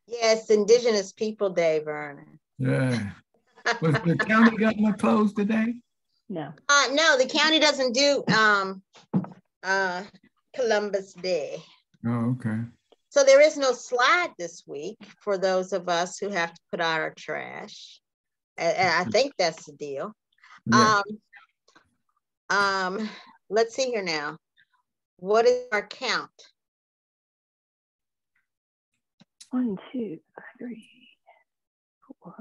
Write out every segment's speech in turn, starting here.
Yes, Indigenous People Day, Vernon. Yeah. Was the county government closed today? No. No, the county doesn't do Columbus Day. Oh, okay. So there is no slide this week for those of us who have to put out our trash. And I think that's the deal. Yeah. Let's see here now. What is our count? 1, 2, 3, 4.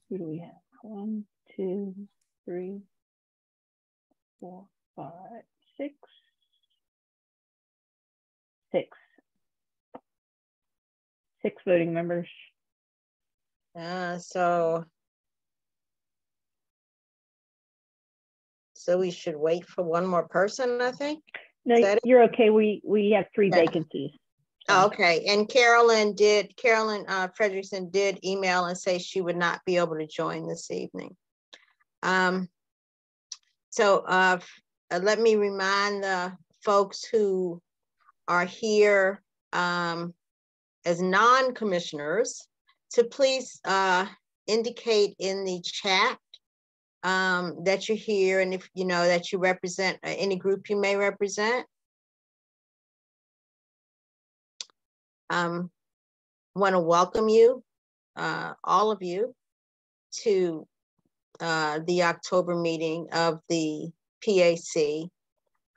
Who do we have? 1, 2, 3, 4, 5, 6. 6 voting members. So we should wait for one more person, I think. No, you're okay. We have 3 vacancies. Oh, okay. And Carolyn Frederickson did email and say she would not be able to join this evening. So let me remind the folks who are here as non-commissioners to please indicate in the chat that you're here, and if you know that you represent any group you may represent. Want to welcome you, all of you, to the October meeting of the PAC,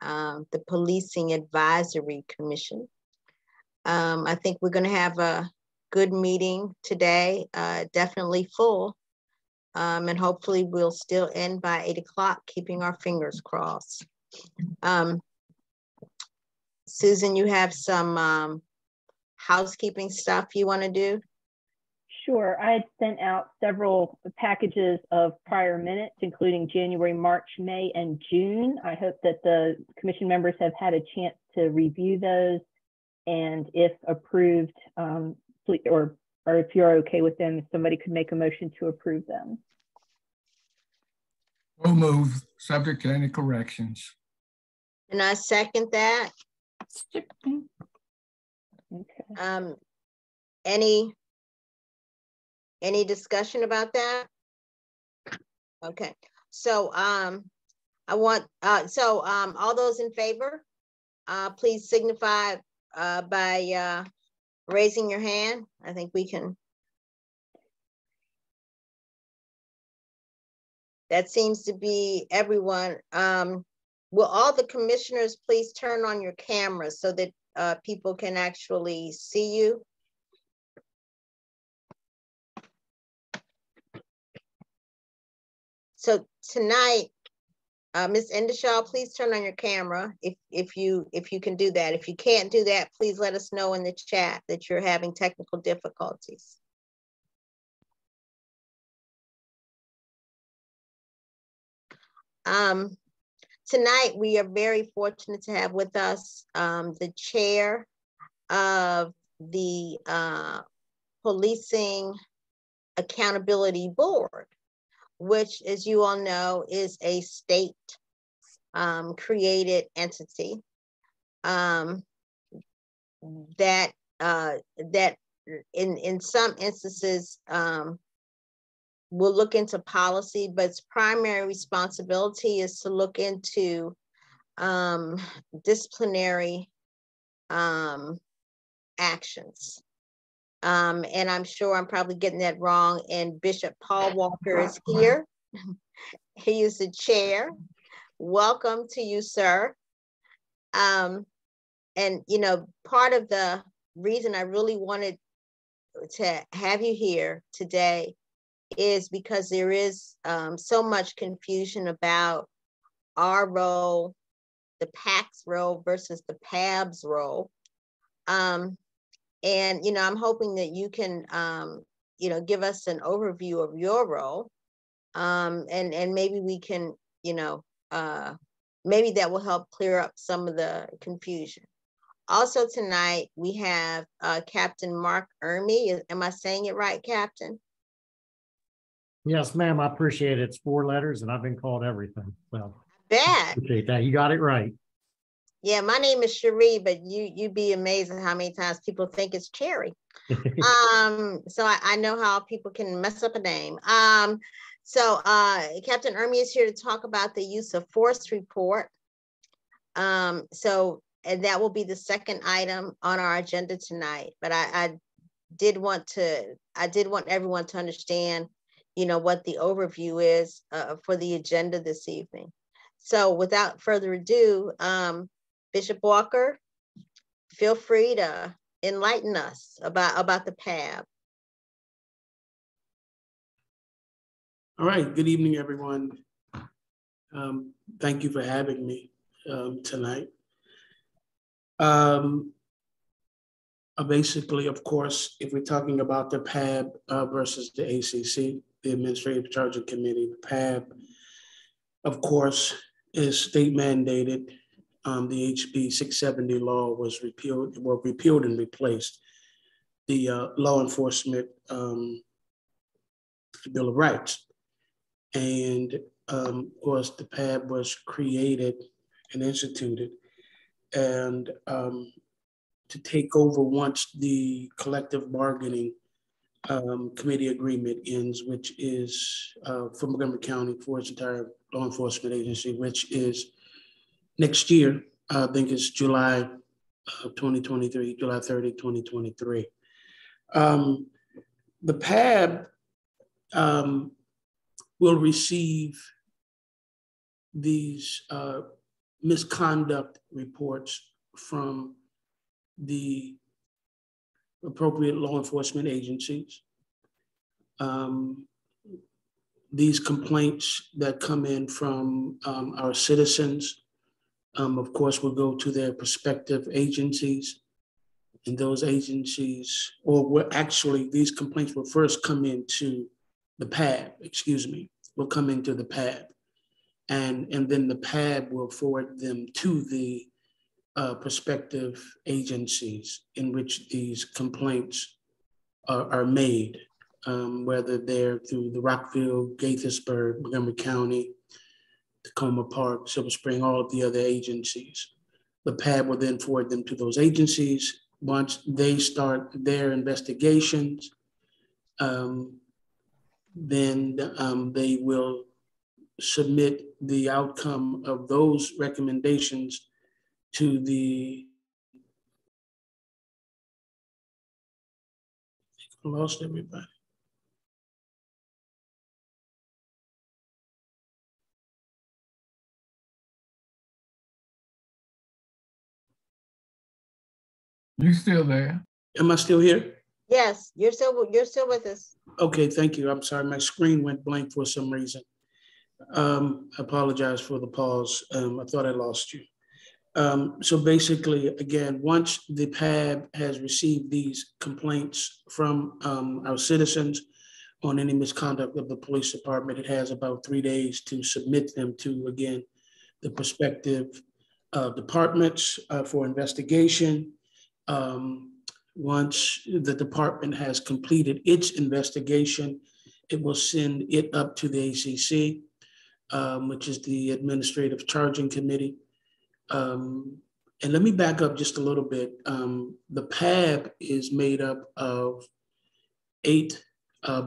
the Policing Advisory Commission. I think we're going to have a good meeting today, definitely full, and hopefully we'll still end by 8 o'clock, keeping our fingers crossed. Susan, you have some housekeeping stuff you want to do? Sure. I had sent out several packages of prior minutes, including January, March, May, and June. I hope that the commission members have had a chance to review those, and if approved, or if you're okay with them, if somebody could make a motion to approve them. We'll move, subject to any corrections. And I second that. Okay. Any discussion about that? Okay, so I want all those in favor, please signify by raising your hand. I think we can. That seems to be everyone. Will all the commissioners please turn on your cameras so that people can actually see you? So tonight, Ms. Endeshaw, please turn on your camera if you can do that. If you can't do that, please let us know in the chat that you're having technical difficulties. Tonight, we are very fortunate to have with us the chair of the Policing Accountability Board, which, as you all know, is a state created entity that in some instances will look into policy, but its primary responsibility is to look into disciplinary actions. And I'm sure I'm probably getting that wrong. And Bishop Paul Walker is here. He is the chair. Welcome to you, sir. And, you know, part of the reason I really wanted to have you here today is because there is so much confusion about our role, the PAC's role versus the PAB's role. And, you know, I'm hoping that you can, you know, give us an overview of your role. And maybe we can, you know, maybe that will help clear up some of the confusion. Also tonight, we have Captain Mark Ermey. Am I saying it right, Captain? Yes, ma'am. I appreciate it. It's 4 letters and I've been called everything. Well, bad. Appreciate that. You got it right. Yeah, my name is Cherie, but you'd be amazed at how many times people think it's Cherry. So I know how people can mess up a name. So Captain Ermi is here to talk about the use of force report. And that will be the second item on our agenda tonight. But I did want everyone to understand, what the overview is for the agenda this evening. So without further ado, Bishop Walker, feel free to enlighten us about the PAB. All right, good evening, everyone. Thank you for having me tonight. Basically, of course, if we're talking about the PAB versus the ACC, the Administrative Charging Committee, the PAB, of course, is state mandated. The HB 670 law was repealed and replaced the Law Enforcement Bill of Rights. And of course, the PAB was created and instituted and to take over once the collective bargaining committee agreement ends, which is for Montgomery County for its entire law enforcement agency, which is next year. I think it's July 2023, July 30, 2023. The PAB will receive these misconduct reports from the appropriate law enforcement agencies. These complaints that come in from our citizens, of course, will go to their respective agencies. And those agencies, these complaints will first come into the PAB, will come into the PAB. And then the PAB will forward them to the prospective agencies in which these complaints are made, whether they're through the Rockville, Gaithersburg, Montgomery County, Tacoma Park, Silver Spring, all of the other agencies. The PAB will then forward them to those agencies. Once they start their investigations, then they will submit the outcome of those recommendations to the, I lost everybody. You still there? Am I still here? Yes, you're still with us. Okay, thank you. I'm sorry, my screen went blank for some reason. I apologize for the pause. I thought I lost you. So basically, again, once the PAB has received these complaints from our citizens on any misconduct of the police department, it has about 3 days to submit them to, again, the prospective departments for investigation. Once the department has completed its investigation, it will send it up to the ACC, which is the Administrative Charging Committee. And let me back up just a little bit. The PAB is made up of 8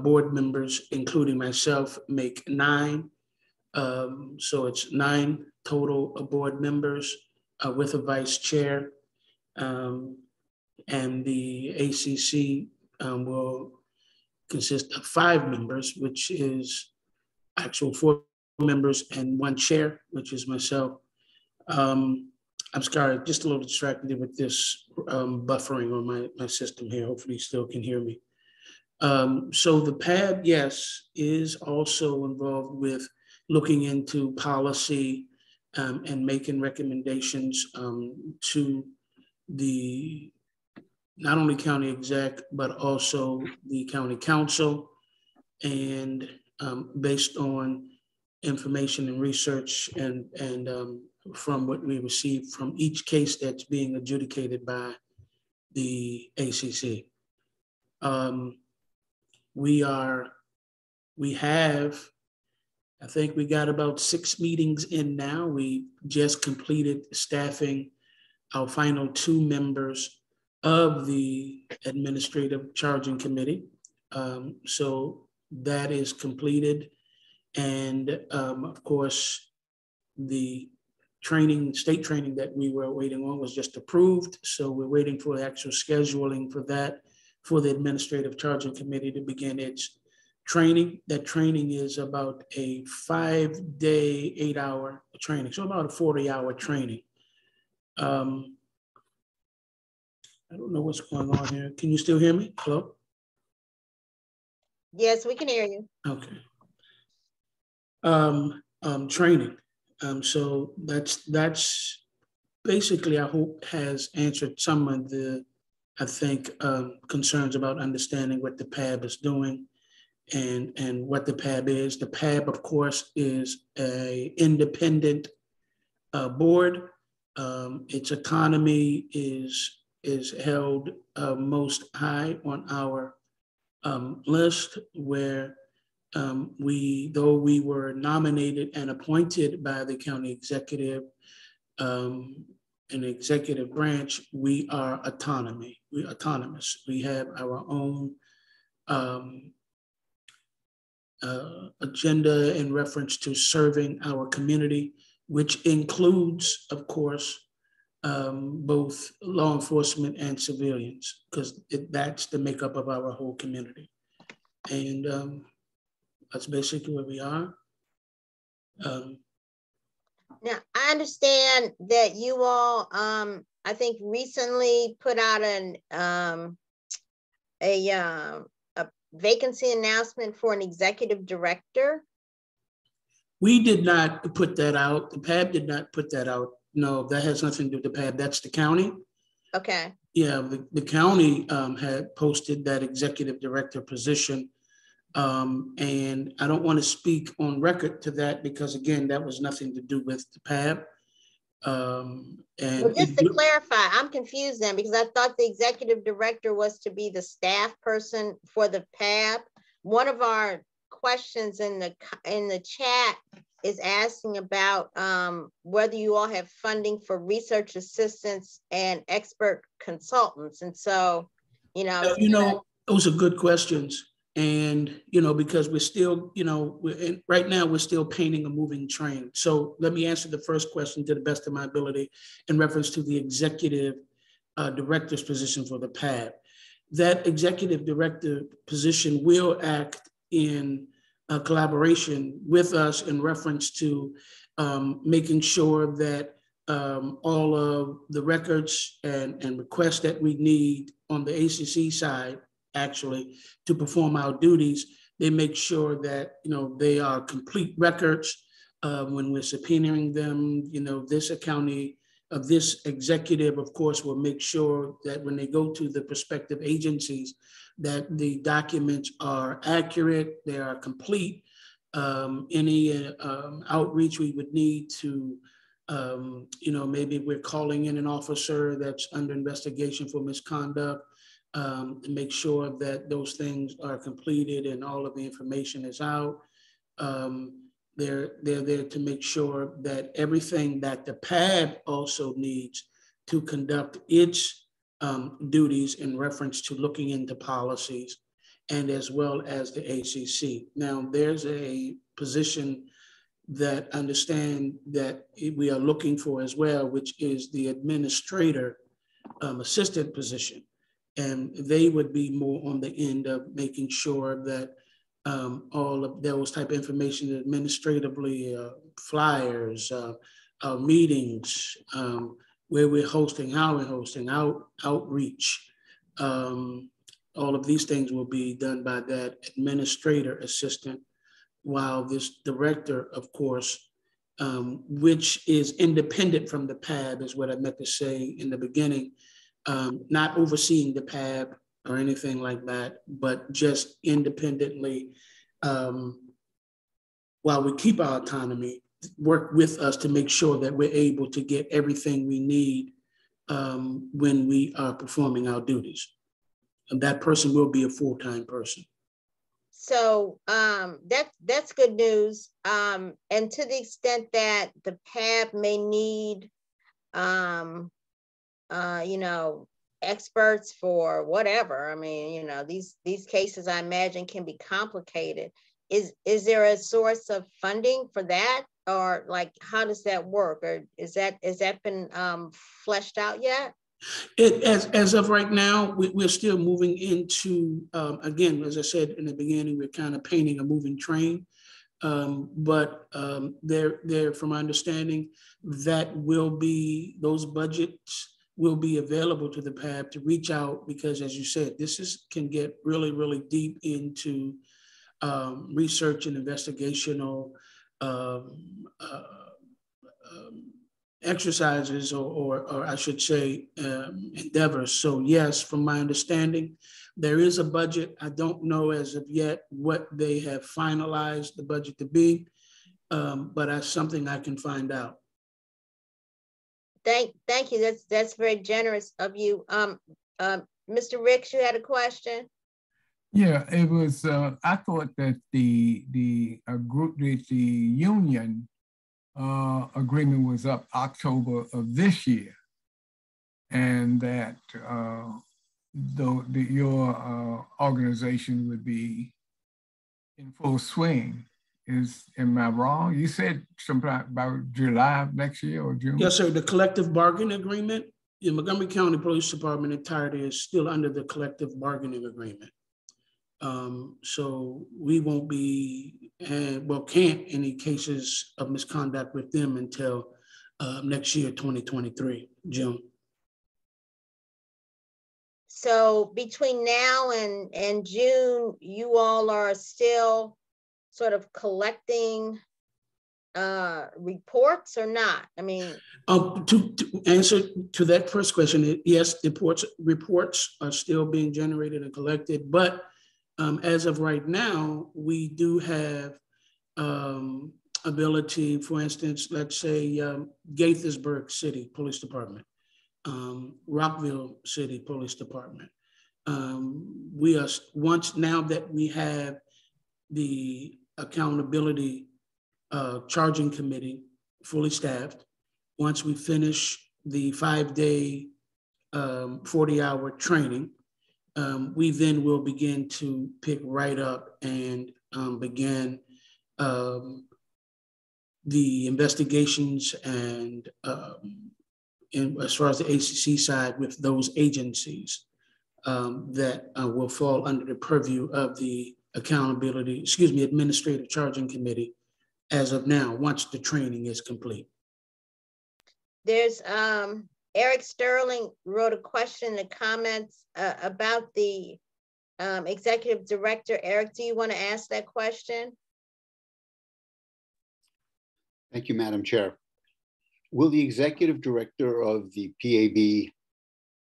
board members, including myself, make 9. So it's 9 total board members with a vice chair. And the ACC will consist of 5 members, which is actual 4 members and 1 chair, which is myself. I'm sorry, just a little distracted with this buffering on my system here. Hopefully you still can hear me. So the PAB, yes, is also involved with looking into policy and making recommendations to the not only county exec, but also the county council. And based on information and research and from what we receive from each case that's being adjudicated by the ACC. I think we got about 6 meetings in now. We just completed staffing our final 2 members of the Administrative Charging Committee. So that is completed. And of course, the state training that we were waiting on was just approved. So we're waiting for the actual scheduling for that, for the Administrative Charging Committee to begin its training. That training is about a 5-day, 8-hour training. So about a 40-hour training. I don't know what's going on here. Can you still hear me? Hello? Yes, we can hear you. Okay. Training. So that's basically, I hope, has answered some of the, I think, concerns about understanding what the PAB is doing and what the PAB is. The PAB, of course, is an independent board. Its autonomy is held most high on our list, where though we were nominated and appointed by the county executive and executive branch, we are autonomous. We have our own agenda in reference to serving our community, which includes, of course, both law enforcement and civilians, because that's the makeup of our whole community. And that's basically where we are. Now, I understand that you all, I think, recently put out a vacancy announcement for an executive director. We did not put that out. The PAB did not put that out. No, that has nothing to do with the PAB. That's the county. Okay. Yeah, the county had posted that executive director position. And I don't want to speak on record to that because, again, that was nothing to do with the PAB. Well, just to clarify, I'm confused then, because I thought the executive director was to be the staff person for the PAB. One of our questions in the chat is asking about whether you all have funding for research assistants and expert consultants. And so, those are good questions. And, because we're still, right now we're still painting a moving train. So let me answer the first question to the best of my ability in reference to the executive director's position for the PAB. That executive director position will act in collaboration with us in reference to making sure that all of the records and requests that we need on the ACC side, actually, to perform our duties, they make sure that, they are complete records when we're subpoenaing them. This county of this executive, of course, will make sure that when they go to the prospective agencies, that the documents are accurate, they are complete. Any outreach we would need to, maybe we're calling in an officer that's under investigation for misconduct, to make sure that those things are completed and all of the information is out. They're there to make sure that everything that the PAB also needs to conduct its duties in reference to looking into policies, and as well as the ACC. Now, there's a position that I understand that we are looking for as well, which is the administrator assistant position. And they would be more on the end of making sure that all of those type of information administratively, flyers, meetings, where we're hosting, how we're hosting, outreach, all of these things will be done by that administrator assistant, while this director, of course, which is independent from the PAB, is what I meant to say in the beginning, not overseeing the PAB or anything like that, but just independently, while we keep our autonomy, work with us to make sure that we're able to get everything we need when we are performing our duties. And that person will be a full-time person. So that's good news. And to the extent that the PAB may need you know, experts for whatever. I mean, you know, these cases I imagine can be complicated. Is there a source of funding for that, or like how does that work, or is that been fleshed out yet? As of right now, we're still moving into, again, as I said in the beginning, we're kind of painting a moving train. But there, from my understanding, that will be, those budgets will be available to the PAB to reach out, because as you said, can get really, really deep into research and investigational exercises, or I should say endeavors. So yes, from my understanding, there is a budget. I don't know as of yet what they have finalized the budget to be, but that's something I can find out. Thank you. That's very generous of you. Mr. Ricks, you had a question? Yeah, it was. I thought that the group, the union agreement was up October of this year, and that your organization would be in full swing. Am I wrong? You said something about July of next year or June? Yes, sir. The collective bargaining agreement in Montgomery County Police Department entirety is still under the collective bargaining agreement. So we won't be, can't any cases of misconduct with them until next year, 2023, June. So between now and June, you all are still sort of collecting reports or not? I mean, to answer to that first question, yes, reports are still being generated and collected, but as of right now, we do have ability, for instance, let's say Gaithersburg City Police Department, Rockville City Police Department. We are, once now that we have the accountability charging committee fully staffed, once we finish the 5-day, 40-hour training, we then will begin to pick right up and begin the investigations and as far as the ACC side with those agencies that will fall under the purview of the administrative charging committee as of now, once the training is complete. There's Eric Sterling wrote a question in the comments about the executive director. Eric, do you want to ask that question? Thank you, Madam Chair. Will the executive director of the PAB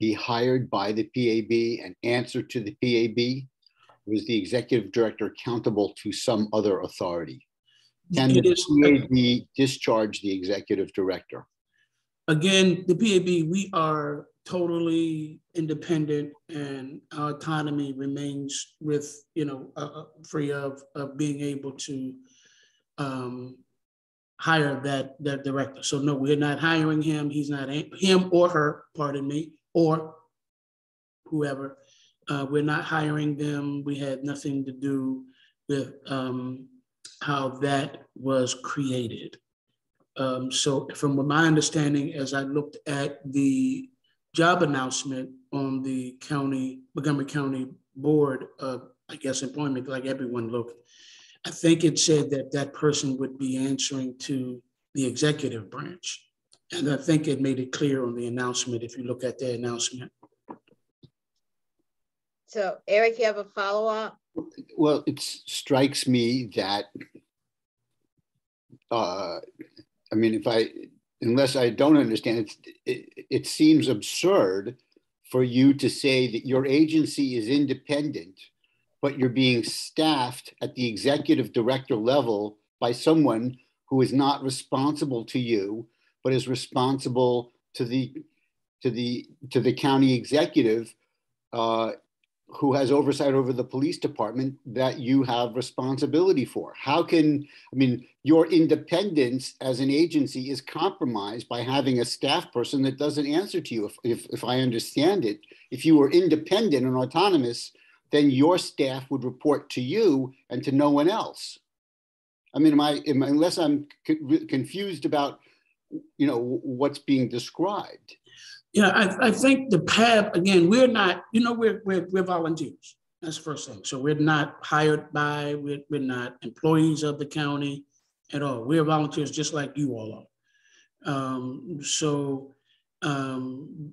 be hired by the PAB and answer to the PAB? Or is the executive director accountable to some other authority? Can the PAB discharge the executive director? Again, the PAB, we are totally independent, and our autonomy remains with, free of being able to hire that director. So no, we're not hiring him. He's not, him or her, pardon me, or whoever. We're not hiring them. We had nothing to do with how that was created. So from my understanding, as I looked at the job announcement on the Montgomery County Board of, I guess, Employment, like everyone looked, I think it said that that person would be answering to the executive branch. And I think it made it clear on the announcement, if you look at the announcement. So Eric, you have a follow-up? Well, it strikes me that, unless I don't understand, it seems absurd for you to say that your agency is independent, but you're being staffed at the executive director level by someone who is not responsible to you, but is responsible to the county executive who has oversight over the police department that you have responsibility for. How can, I mean, your independence as an agency is compromised by having a staff person that doesn't answer to you. If I understand it, if you were independent and autonomous, then your staff would report to you and to no one else. I mean, unless I'm confused about, you know, what's being described. Yeah, I think the PAB, again, we're not, you know, we're volunteers. That's the first thing. So we're not hired by, we're not employees of the county at all. We're volunteers just like you all are.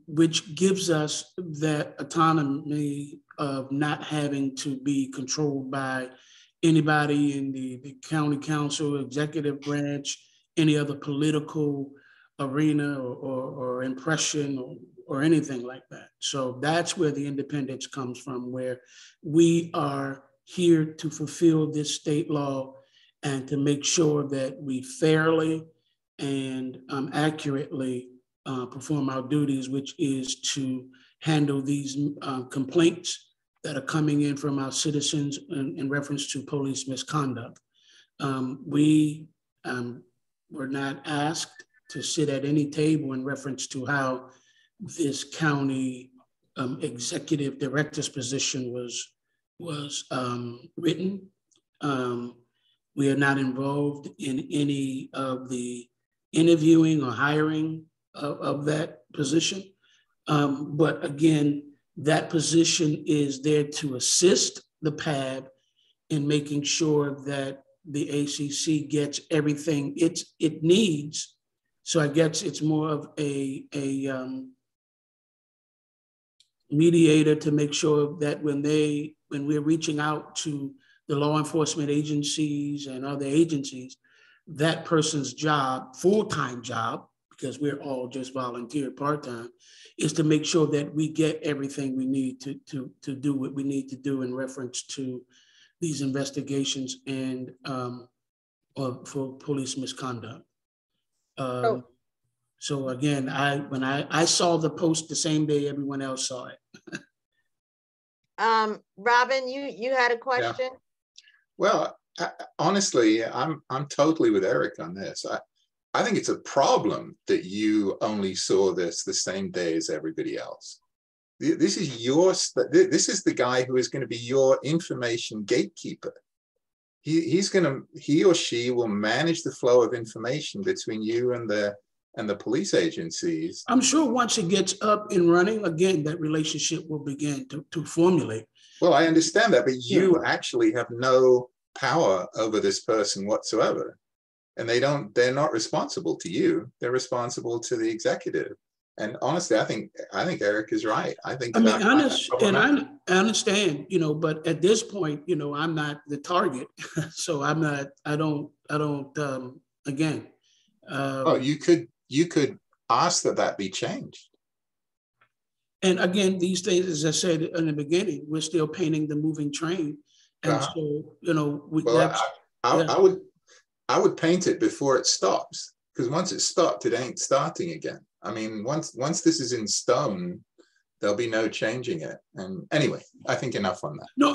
Which gives us that autonomy of not having to be controlled by anybody in the county council, executive branch, any other political arena or impression or anything like that. So that's where the independence comes from, where we are here to fulfill this state law and to make sure that we fairly and accurately perform our duties, which is to handle these complaints that are coming in from our citizens in reference to police misconduct. We were not asked to sit at any table in reference to how this county executive director's position was written. We are not involved in any of the interviewing or hiring of that position. But again, that position is there to assist the PAB in making sure that the ACC gets everything it needs. So I guess it's more of a mediator to make sure that when we're reaching out to the law enforcement agencies and other agencies, that person's job, full-time job, because we're all just volunteer part-time, is to make sure that we get everything we need to do what we need to do in reference to these investigations and for police misconduct. So again, when I saw the post the same day everyone else saw it. Robin, you had a question? Yeah. Well, honestly, I'm totally with Eric on this. I think it's a problem that you only saw this the same day as everybody else. This is this is the guy who is going to be your information gatekeeper. He or she will manage the flow of information between you and the police agencies. I'm sure once it gets up and running, again, that relationship will begin to formulate. Well, I understand that, but you actually have no power over this person whatsoever. And they're not responsible to you. They're responsible to the executive. And honestly, I think Eric is right. I think I understand, you know, but at this point, you know, I'm not the target. So again. Oh, you could ask that be changed. And again, these days, as I said in the beginning, we're still painting the moving train. And so, you know, I would paint it before it stops, because once it's stopped, it ain't starting again. I mean, once this is in stone, there'll be no changing it. And anyway, I think enough on that. No,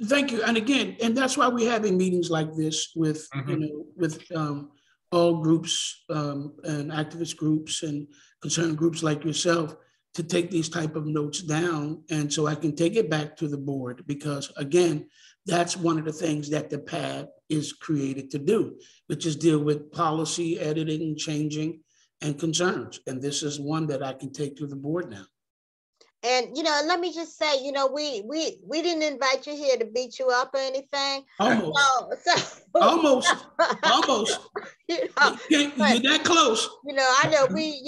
thank you. And again, and that's why we're having meetings like this with, you know, with all groups and activist groups and concerned groups like yourself to take these type of notes down. And so I can take it back to the board, because again, that's one of the things that the PAB is created to do, which is deal with policy, editing, changing, and concerns. And this is one that I can take to the board now. And, you know, let me just say, you know, we didn't invite you here to beat you up or anything. Almost. Almost. You know, you're that close. You know, I know we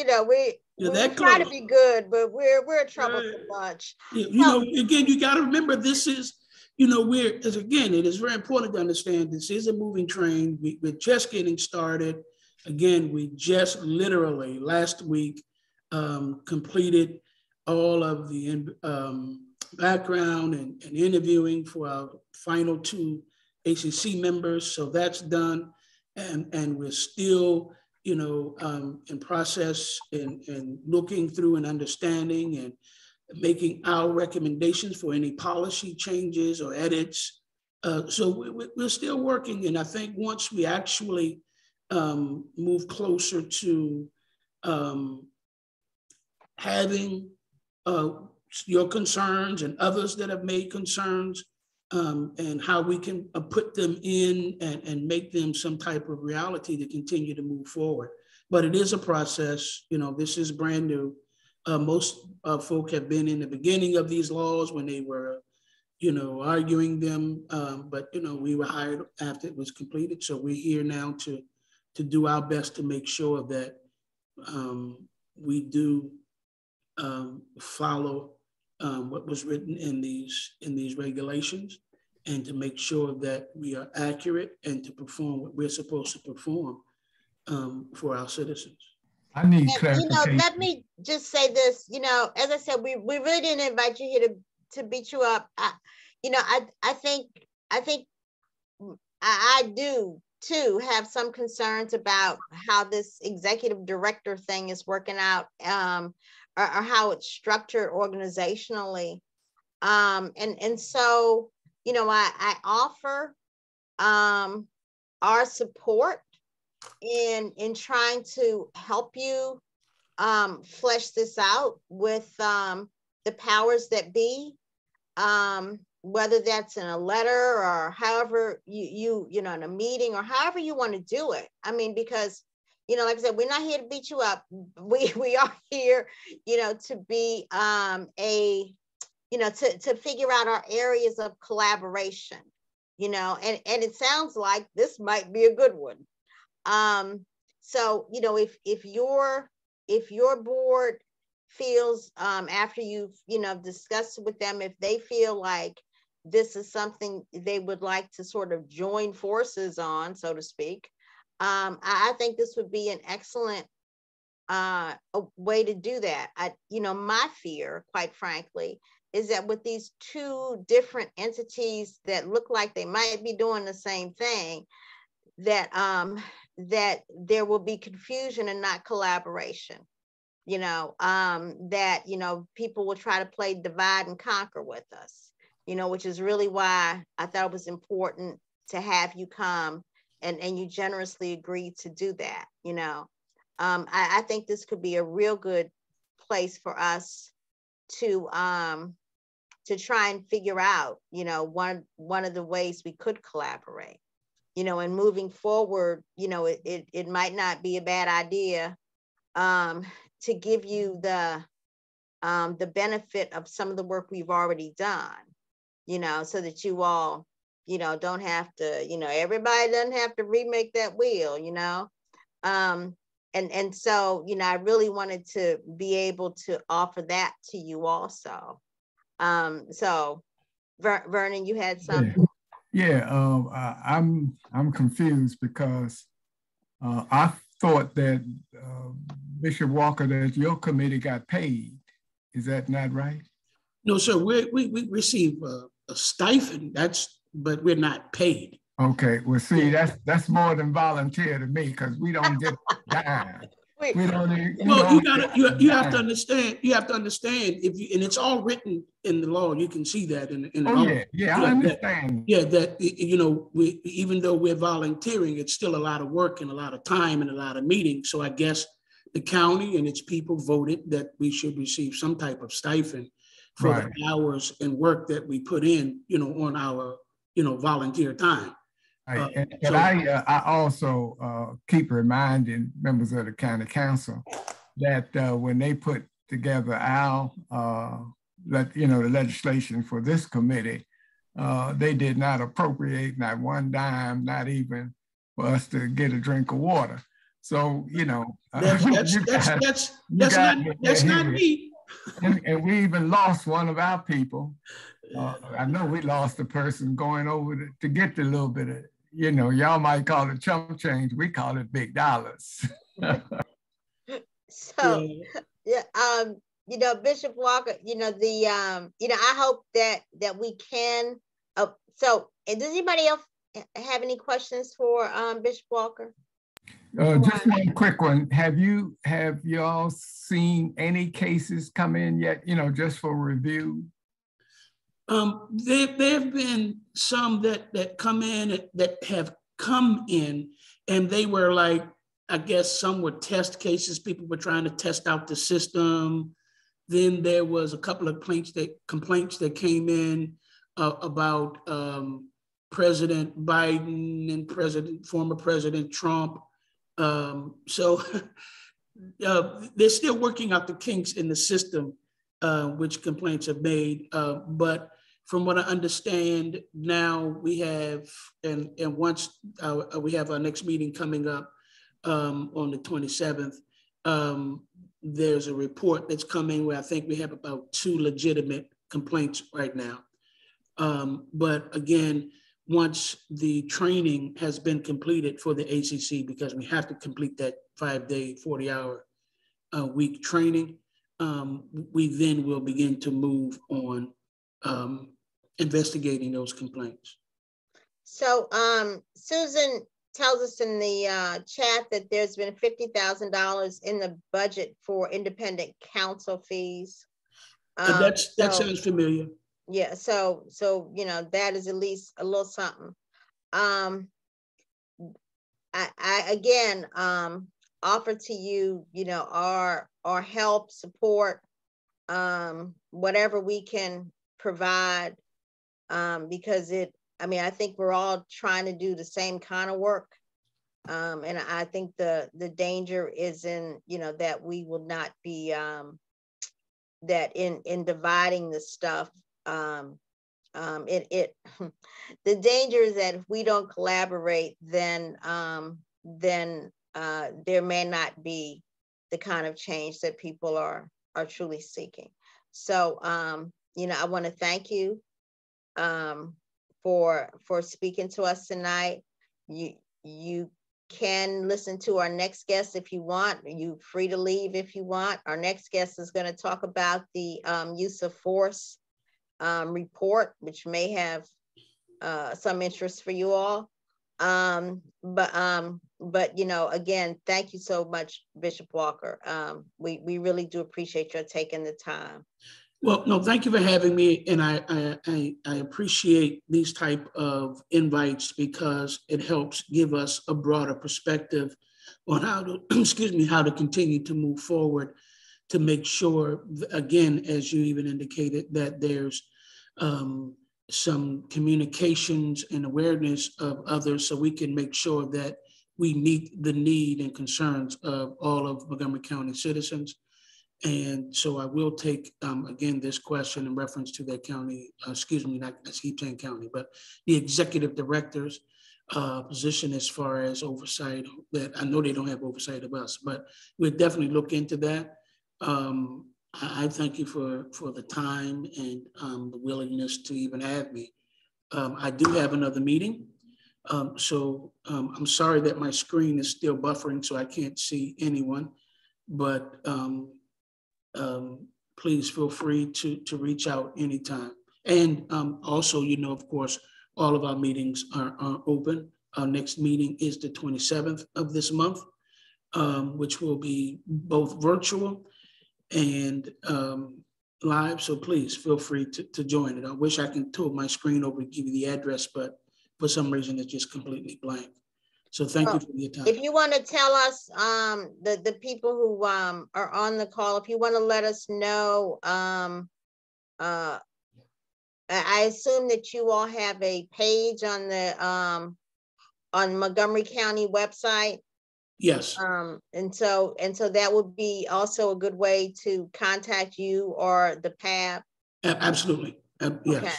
try to be good, but we're a troublesome bunch. You know, again, you got to remember, this is, you know, it is very important to understand this is a moving train. We're just getting started. Again, we just literally last week completed all of the background and interviewing for our final 2 ACC members. So that's done. And we're still, you know, in process and looking through and understanding making our recommendations for any policy changes or edits. So we're still working, and I think once we actually move closer to having your concerns and others that have made concerns, and how we can put them in and make them some type of reality to continue to move forward. But it is a process. You know, this is brand new. Most folk have been in the beginning of these laws when they were, you know, arguing them. But, you know, we were hired after it was completed. So we're here now to do our best to make sure that we do follow what was written in these regulations, and to make sure that we are accurate and to perform what we're supposed to perform for our citizens. I need And, clarification. let me just say this, as I said, we really didn't invite you here to beat you up. I think I do too have some concerns about how this executive director thing is working out, or how it's structured organizationally. And so, I offer our support in trying to help you flesh this out with the powers that be, whether that's in a letter or however you in a meeting or however you want to do it. I mean, because like I said, we're not here to beat you up. We are here, to be to figure out our areas of collaboration, and it sounds like this might be a good one. So, if your board feels, after you've, discussed with them, if they feel like this is something they would like to sort of join forces on, so to speak, I think this would be an excellent a way to do that. My fear, quite frankly, is that with these two different entities that look like they might be doing the same thing, that there will be confusion and not collaboration. That people will try to play divide and conquer with us. Which is really why I thought it was important to have you come, and you generously agreed to do that. I think this could be a real good place for us to try and figure out, one of the ways we could collaborate, and moving forward, it might not be a bad idea to give you the benefit of some of the work we've already done, so that you all, don't have to, everybody doesn't have to remake that wheel, and so, I really wanted to be able to offer that to you also. So Vernon, you had something? Yeah, I'm confused because I thought that Bishop Walker, that your committee got paid. Is that not right? No, sir. We receive a stipend. But we're not paid. Okay. Well, see, that's more than volunteer to me, because we don't get dime. We don't even, you have to understand. You have to understand, and it's all written in the law. You can see that in the law. I understand. That we, even though we're volunteering, it's still a lot of work and a lot of time and a lot of meetings. So I guess the county and its people voted that we should receive some type of stipend for the hours and work that we put in, on our, volunteer time. I also keep reminding members of the county council that when they put together our, the legislation for this committee, they did not appropriate not one dime, not even for us to get a drink of water. So, that's not me. And we even lost one of our people. I know we lost a person going over to get the little bit of, y'all might call it chump change. We call it big dollars. So, Bishop Walker, I hope that we can. So, and does anybody else have any questions for Bishop Walker? Just one quick one. Have y'all seen any cases come in yet? You know, just for review. There have been some that come in that have come in, and they were like, I guess some were test cases. People were trying to test out the system. Then there was a couple of complaints that came in about President Biden and former President Trump. So they're still working out the kinks in the system, which complaints are made. But from what I understand now, we have, and once we have our next meeting coming up on the 27th, there's a report that's coming where I think we have about 2 legitimate complaints right now. But again, once the training has been completed for the ACC, because we have to complete that 5-day, 40-hour week training, we then will begin to move on investigating those complaints. So Susan tells us in the chat that there's been $50,000 in the budget for independent counsel fees. That sounds familiar. Yeah, so you know, that is at least a little something. I again offer to you, you know, our help, support, whatever we can provide, because I think we're all trying to do the same kind of work. And I think the danger is in, you know, that we will not be, that in dividing the stuff, the danger is that if we don't collaborate, then there may not be the kind of change that people are truly seeking. So, you know, I want to thank you for speaking to us tonight. You can listen to our next guest if you want. You're free to leave if you want. Our next guest is going to talk about the use of force report, which may have some interest for you all. But you know, again, thank you so much, Bishop Walker. We really do appreciate your taking the time. Well, no, thank you for having me, and I appreciate these type of invites because it helps give us a broader perspective on how to, excuse me, how to continue to move forward to make sure, again, as you even indicated, that there's some communications and awareness of others so we can make sure that we meet the need and concerns of all of Montgomery County citizens. And so I will take, again, this question in reference to that county, excuse me, not Heapton County, but the executive director's position as far as oversight. That I know they don't have oversight of us, but we'll definitely look into that. I thank you for the time and the willingness to even have me. I do have another meeting. So I'm sorry that my screen is still buffering, so I can't see anyone, but please feel free to reach out anytime. And also, you know, of course, all of our meetings are open. Our next meeting is the 27th of this month, which will be both virtual and live. So please feel free to join it. I wish I can tilt my screen over and give you the address, but for some reason it's just completely blank. So thank you for your time. If you want to tell us, the people who are on the call, if you want to let us know, I assume that you all have a page on the on Montgomery County website. Yes. And so that would be also a good way to contact you or the PAB. Absolutely. Yes. Okay.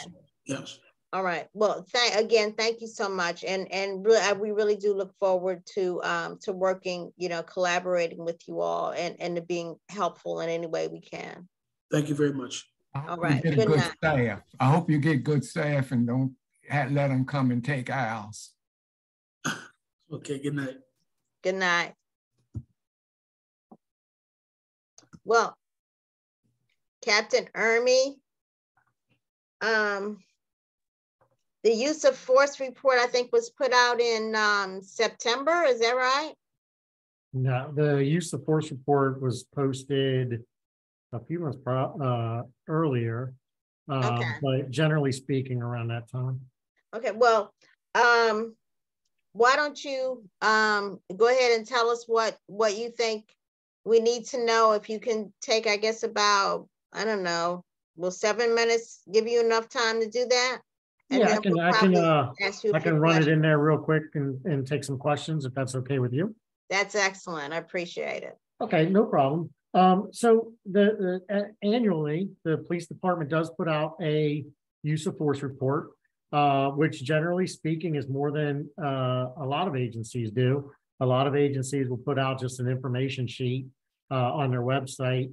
Yes. All right. Well, again, thank you so much, and we really do look forward to working, you know, collaborating with you all, and to being helpful in any way we can. Thank you very much. All right. Good night. Staff. I hope you get good staff and don't let them come and take ours. Okay. Good night. Good night. Well, Captain Ermey, the use of force report, I think, was put out in September. Is that right? No, the use of force report was posted a few months earlier, Okay. but generally speaking, around that time. Okay, well, why don't you go ahead and tell us what you think we need to know. If you can take, I guess, about, I don't know, will 7 minutes give you enough time to do that? And Yeah, then I I can run it in there real quick and take some questions if that's okay with you. That's excellent. I appreciate it. Okay, no problem. So annually, the police department does put out a use of force report, which generally speaking is more than a lot of agencies do. A lot of agencies will put out just an information sheet on their website.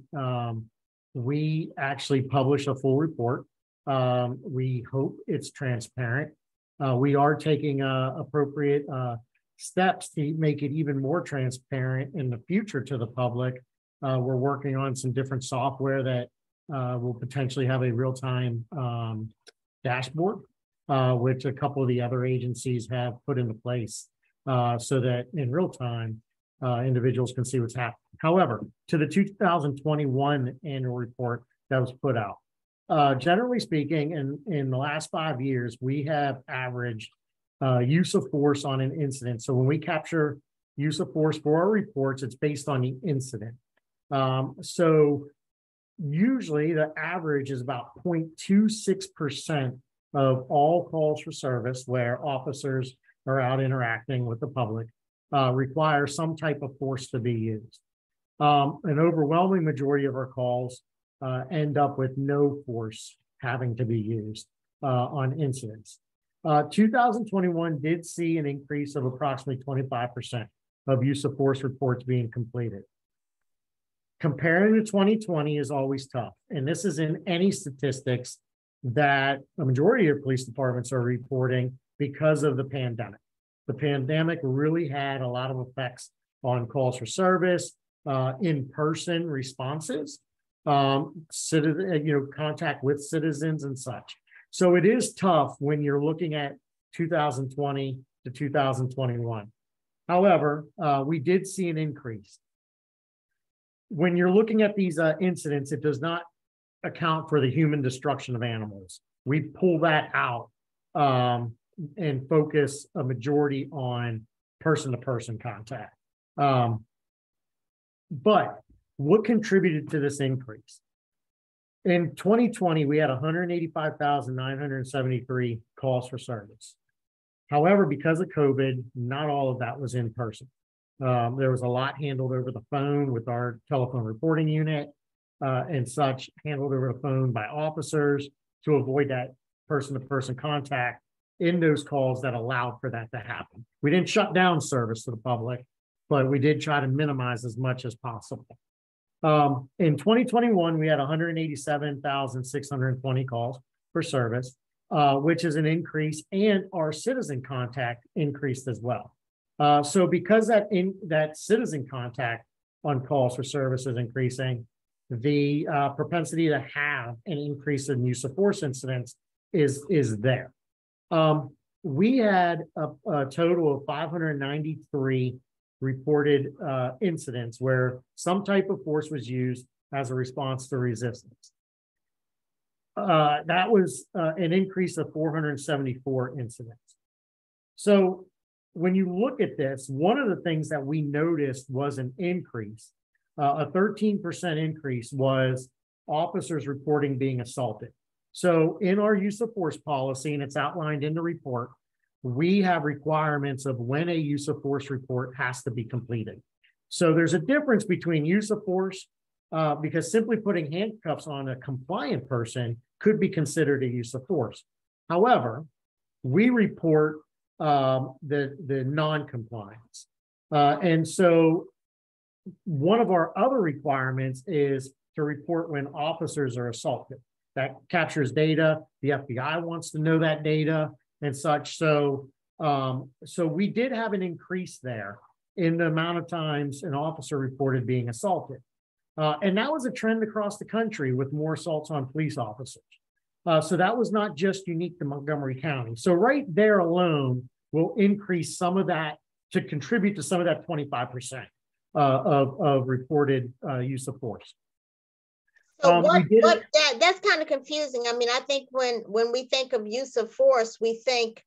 We actually publish a full report. We hope it's transparent. We are taking appropriate steps to make it even more transparent in the future to the public. We're working on some different software that will potentially have a real-time dashboard, which a couple of the other agencies have put into place so that in real time, individuals can see what's happening. However, to the 2021 annual report that was put out, generally speaking, in the last 5 years, we have averaged use of force on an incident. So when we capture use of force for our reports, it's based on the incident. So usually the average is about 0.26% of all calls for service where officers are out interacting with the public require some type of force to be used. An overwhelming majority of our calls end up with no force having to be used on incidents. 2021 did see an increase of approximately 25% of use of force reports being completed. Comparing to 2020 is always tough. And this is in any statistics that a majority of police departments are reporting because of the pandemic. The pandemic really had a lot of effects on calls for service, in-person responses, contact with citizens and such. So it is tough when you're looking at 2020 to 2021. However, we did see an increase. When you're looking at these incidents, it does not account for the human destruction of animals. We pull that out and focus a majority on person-to-person contact. But what contributed to this increase? In 2020, we had 185,973 calls for service. However, because of COVID, not all of that was in person. There was a lot handled over the phone with our telephone reporting unit and such, handled over the phone by officers to avoid that person-to-person contact in those calls that allowed for that to happen. We didn't shut down service to the public, but we did try to minimize as much as possible. In 2021, we had 187,620 calls for service, which is an increase, and our citizen contact increased as well. So because that citizen contact on calls for service is increasing, the propensity to have an increase in use of force incidents is there. We had a total of 593 reported incidents where some type of force was used as a response to resistance. That was an increase of 474 incidents. So when you look at this, one of the things that we noticed was an increase. A 13% increase was officers reporting being assaulted. So in our use of force policy, and it's outlined in the report, we have requirements of when a use of force report has to be completed. So there's a difference between use of force because simply putting handcuffs on a compliant person could be considered a use of force. However, we report the non-compliance. And so one of our other requirements is to report when officers are assaulted. That captures data. The FBI wants to know that data and such. So, so we did have an increase there in the amount of times an officer reported being assaulted. And that was a trend across the country with more assaults on police officers. So that was not just unique to Montgomery County. So right there alone will increase some of that to contribute to some of that 25%. of reported use of force. So that's kind of confusing. I mean, I think when we think of use of force, we think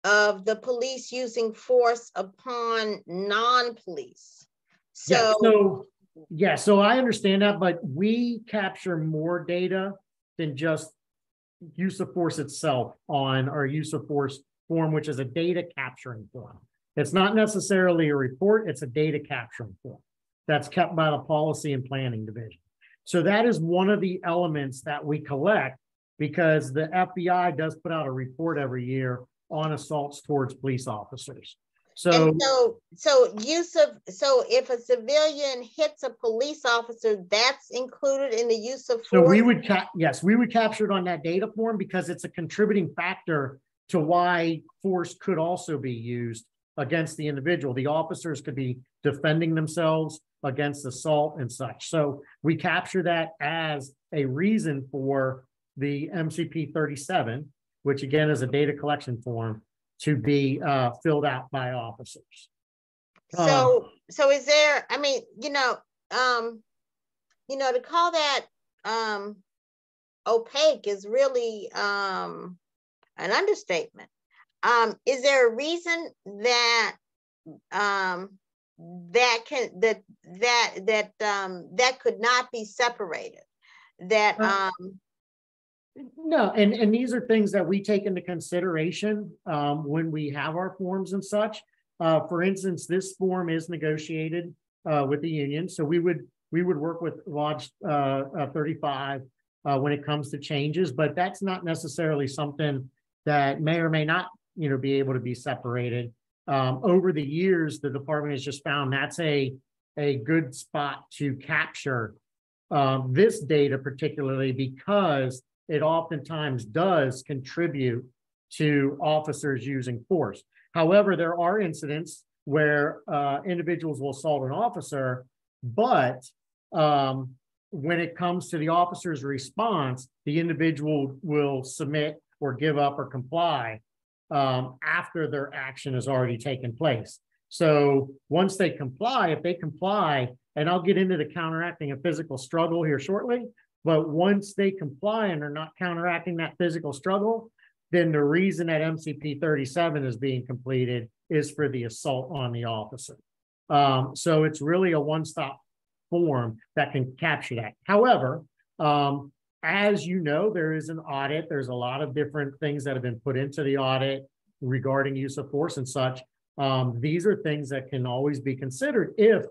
of the police using force upon non-police. So I understand that, but we capture more data than just use of force itself on our use of force form, which is a data capturing form. It's not necessarily a report, it's a data capturing form that's kept by the policy and planning division. So that is one of the elements that we collect, because the FBI does put out a report every year on assaults towards police officers. So if a civilian hits a police officer, that's included in the use of force? So we would capture it on that data form, because it's a contributing factor to why force could also be used against the individual. The officers could be defending themselves against assault and such. So we capture that as a reason for the MCP 37, which again is a data collection form, to be filled out by officers. So is there, I mean, to call that opaque is really an understatement. Is there a reason that that could not be separated? No, and these are things that we take into consideration when we have our forms and such. For instance, this form is negotiated with the union, so we would work with Lodge 35 when it comes to changes, but that's not necessarily something that may or may not, be able to be separated. Over the years, the department has just found that's a good spot to capture this data, particularly because it oftentimes does contribute to officers using force. However, there are incidents where individuals will assault an officer, but when it comes to the officer's response, the individual will submit or give up or comply after their action has already taken place. So once they comply, if they comply, and I'll get into the counteracting a physical struggle here shortly, but once they comply and are not counteracting that physical struggle, then the reason that MCP 37 is being completed is for the assault on the officer. So it's really a one-stop form that can capture that. However, as you know, there is an audit. There's a lot of different things that have been put into the audit regarding use of force and such. These are things that can always be considered if,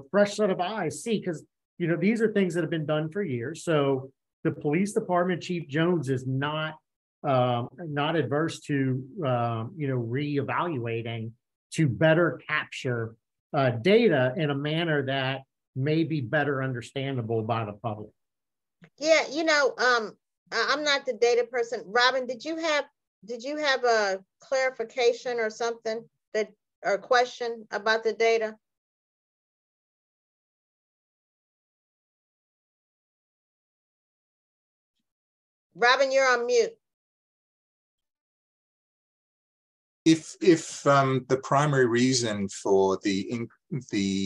fresh set of eyes see, because, these are things that have been done for years. So the police department, Chief Jones, is not adverse to, reevaluating to better capture data in a manner that may be better understandable by the public. Yeah, I'm not the data person. Robin, did you have a clarification or something or question about the data? Robin, you're on mute. If the primary reason for the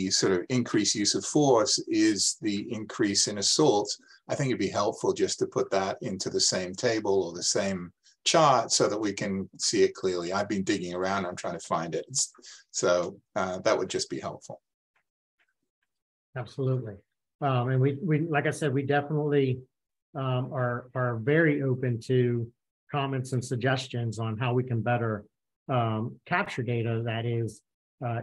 sort of increased use of force is the increase in assaults, I think it'd be helpful just to put that into the same table or the same chart so that we can see it clearly. I've been digging around, I'm trying to find it. So that would just be helpful. Absolutely. And we like I said, we definitely are very open to comments and suggestions on how we can better capture data that is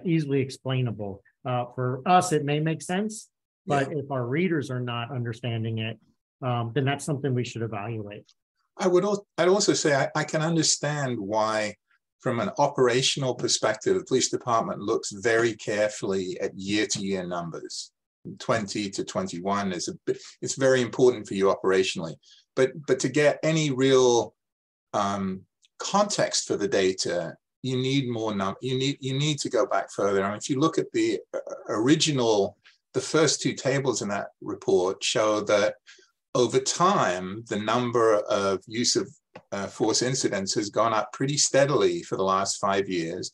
easily explainable. For us, it may make sense, but if our readers are not understanding it, then that's something we should evaluate. I'd also say I can understand why, from an operational perspective, the police department looks very carefully at year-to-year numbers. 20 to 21 is it's very important for you operationally, but to get any real context for the data, you need more you need to go back further. I mean, if you look at the original, the first two tables in that report show that over time, the number of use of force incidents has gone up pretty steadily for the last 5 years.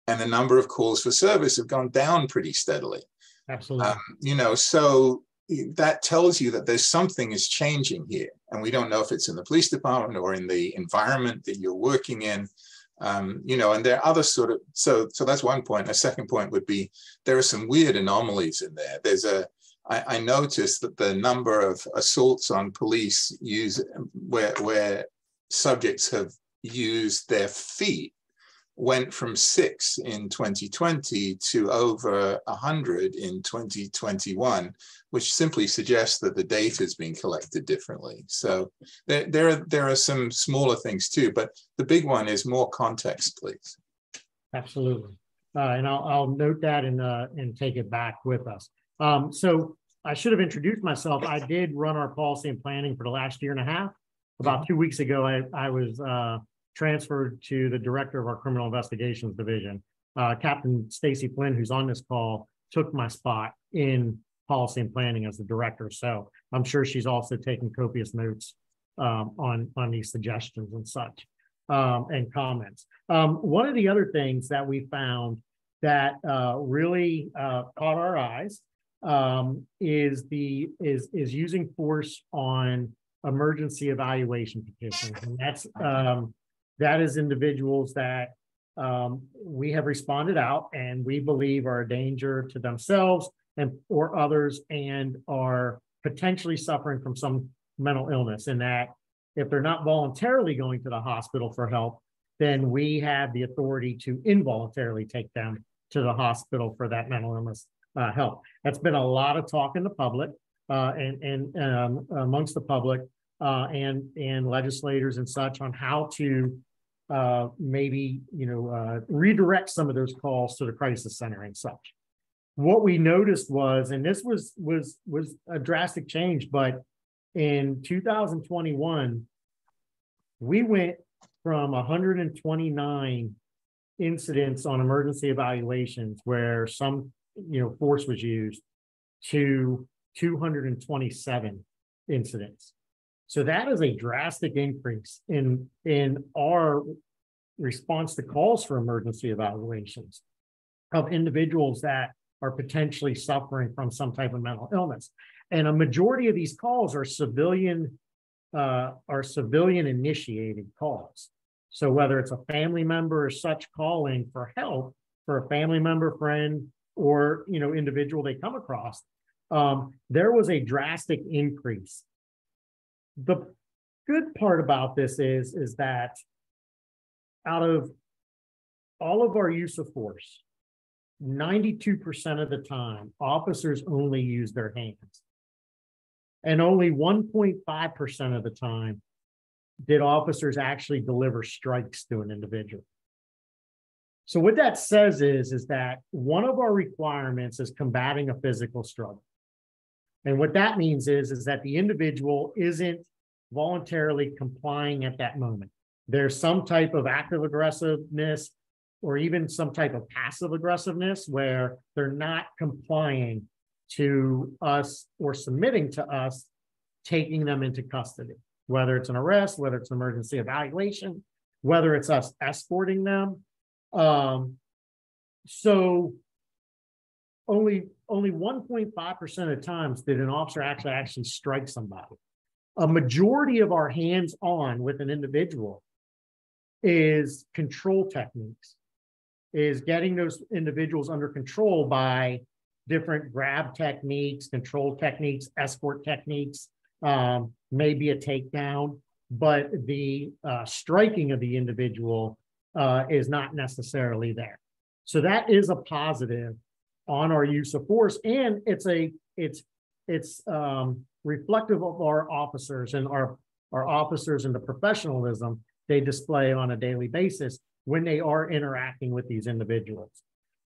and the number of calls for service have gone down pretty steadily. Absolutely. You know, so that tells you that there's something is changing here, and we don't know if it's in the police department or in the environment that you're working in. You know, and there are other sort of, so that's one point. A second point would be, there are some weird anomalies in there. There's I noticed that the number of assaults on police where subjects have used their feet went from 6 in 2020 to over 100 in 2021, which simply suggests that the data is being collected differently. So there are some smaller things too, but the big one is more context, please. Absolutely. And I'll note that and take it back with us. So I should have introduced myself. I did run our policy and planning for the last year and a half. About 2 weeks ago, I was transferred to the director of our criminal investigations division. Captain Stacy Flynn, who's on this call, took my spot in policy and planning as the director. So I'm sure she's also taking copious notes on these suggestions and such and comments. One of the other things that we found that really caught our eyes is using force on emergency evaluation petitions, and that is individuals that we have responded out and we believe are a danger to themselves and or others, and are potentially suffering from some mental illness, and that if they're not voluntarily going to the hospital for help, then we have the authority to involuntarily take them to the hospital for that mental illness help. That's been a lot of talk in the public and amongst the public and legislators and such on how to maybe redirect some of those calls to the crisis center and such. What we noticed was, and this was a drastic change, but in 2021, we went from 129 incidents on emergency evaluations where some force was used to 227 incidents. So that is a drastic increase in our response to calls for emergency evaluations of individuals that are potentially suffering from some type of mental illness. And a majority of these calls are civilian initiated calls. So whether it's a family member or such calling for help for a family member, friend, or individual they come across, there was a drastic increase. The good part about this is that out of all of our use of force, 92% of the time, officers only use their hands. And only 1.5% of the time did officers actually deliver strikes to an individual. So what that says is that one of our requirements is combating a physical struggle. And what that means is that the individual isn't voluntarily complying at that moment. There's some type of active aggressiveness or even some type of passive aggressiveness where they're not complying to us or submitting to us taking them into custody, whether it's an arrest, whether it's an emergency evaluation, whether it's us escorting them. So only 1.5% of the times did an officer actually strike somebody. A majority of our hands-on with an individual is control techniques, is getting those individuals under control by different grab techniques, control techniques, escort techniques, maybe a takedown, but the striking of the individual is not necessarily there. So that is a positive on our use of force, and it's reflective of our officers and our officers and the professionalism they display on a daily basis when they are interacting with these individuals.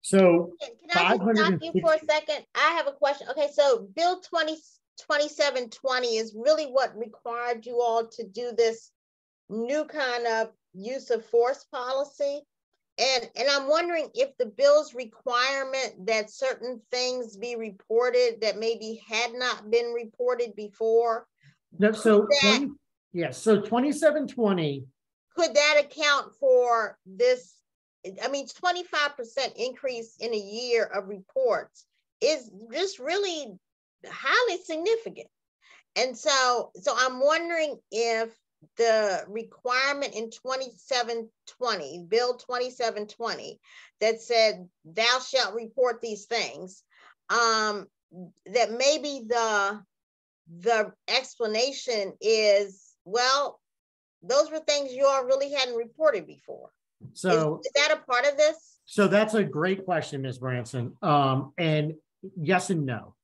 So can I just stop you for a second? I have a question. Okay, so Bill 2720 is really what required you all to do this new kind of use of force policy. And I'm wondering if the bill's requirement that certain things be reported that maybe had not been reported before. No, so 2720. Could that account for this I mean, 25% increase in a year of reports is just really highly significant. And so I'm wondering if the requirement in 2720, Bill 2720, that said, thou shalt report these things, that maybe the explanation is, well, those were things you all really hadn't reported before. So is that a part of this? So that's a great question, Ms. Branson. And yes and no.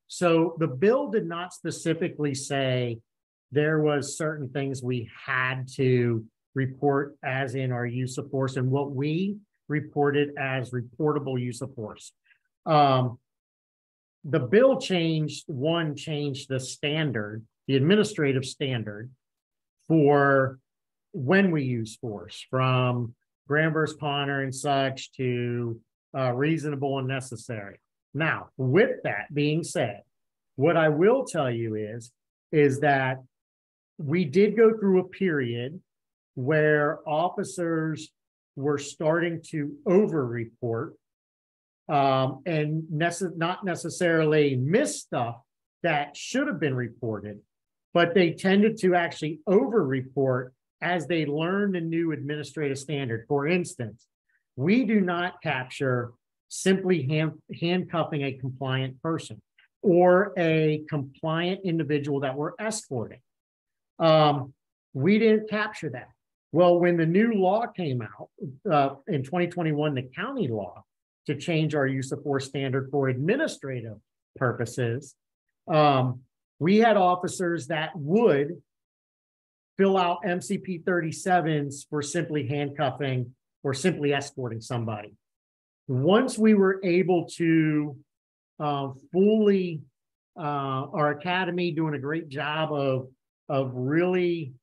So the bill did not specifically say there was certain things we had to report as in our use of force and what we reported as reportable use of force. The bill changed the standard, the administrative standard for when we use force, from Graham versus Connor and such to reasonable and necessary. Now, with that being said, what I will tell you is that we did go through a period where officers were starting to over-report and not necessarily miss stuff that should have been reported, but they tended to actually over-report as they learned a new administrative standard. For instance, we do not capture simply handcuffing a compliant person or a compliant individual that we're escorting. We didn't capture that. Well, when the new law came out in 2021, the county law to change our use of force standard for administrative purposes, we had officers that would fill out MCP 37s for simply handcuffing or simply escorting somebody. Once we were able to fully, our academy doing a great job of really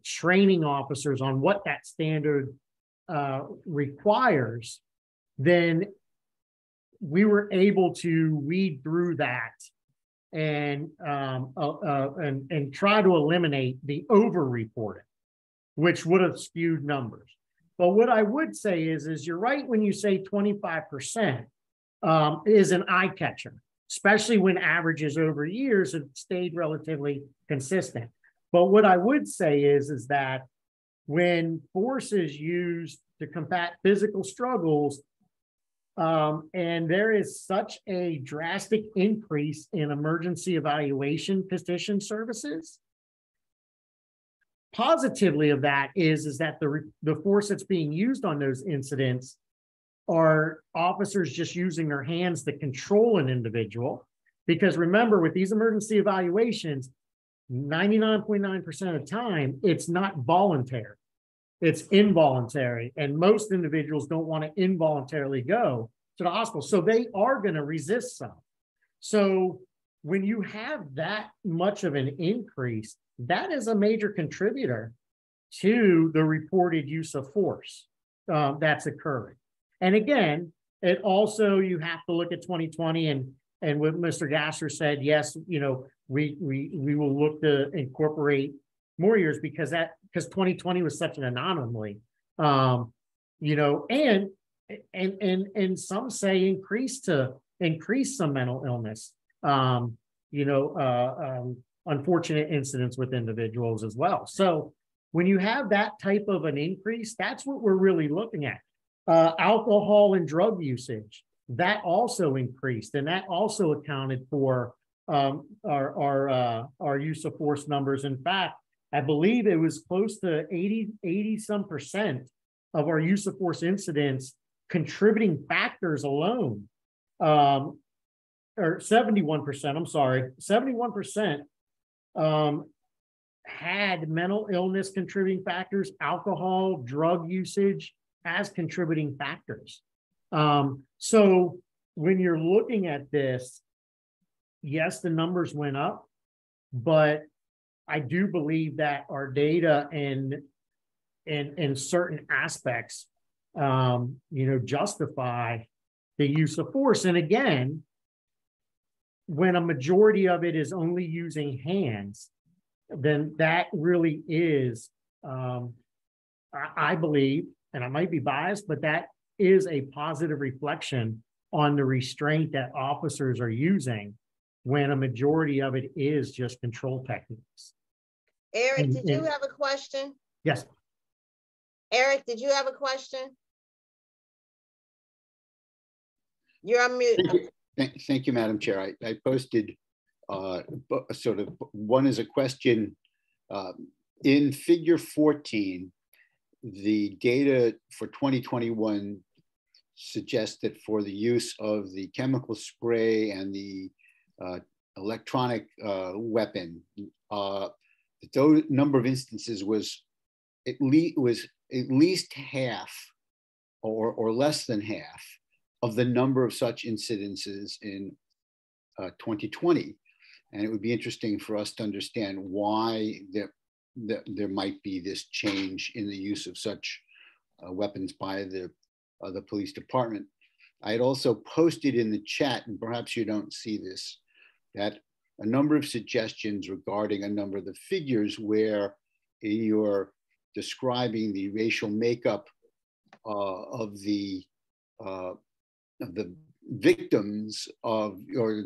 training officers on what that standard requires, then we were able to weed through that and try to eliminate the over-reporting, which would have skewed numbers. But what I would say is you're right when you say 25% is an eye catcher, especially when averages over years have stayed relatively consistent. But what I would say is that when force is used to combat physical struggles, and there is such a drastic increase in emergency evaluation petition services, positively of that is that the force that's being used on those incidents are officers just using their hands to control an individual. Because remember, with these emergency evaluations, 99.9% of the time, it's not voluntary, it's involuntary. And most individuals don't want to involuntarily go to the hospital. So they are going to resist some. So when you have that much of an increase, that is a major contributor to the reported use of force that's occurring. And again, it also, you have to look at 2020 and what Mr. Gasser said, yes, you know, we will look to incorporate more years because 2020 was such an anomaly, you know, and some say increase some mental illness, you know, unfortunate incidents with individuals as well. So when you have that type of an increase, that's what we're really looking at. Alcohol and drug usage, that also increased, and that also accounted for our use of force numbers. In fact, I believe it was close to 80 some percent of our use of force incidents contributing factors alone, or 71%, I'm sorry, 71% had mental illness contributing factors, alcohol, drug usage as contributing factors. So when you're looking at this, yes, the numbers went up, but I do believe that our data and certain aspects, you know, justify the use of force. And again, when a majority of it is only using hands, then that really is I believe, and I might be biased, but that is a positive reflection on the restraint that officers are using when a majority of it is just control techniques. Eric, did you have a question? Yes. Eric, did you have a question? You're on mute. Thank you, Madam Chair. I posted sort of, one is a question. In figure 14, the data for 2021 suggests that for the use of the chemical spray and the electronic weapon, the number of instances was at least half or less than half of the number of such incidences in 2020. And it would be interesting for us to understand why there might be this change in the use of such weapons by the police department. I had also posted in the chat, and perhaps you don't see this, that a number of suggestions regarding a number of the figures where you're describing the racial makeup of the victims or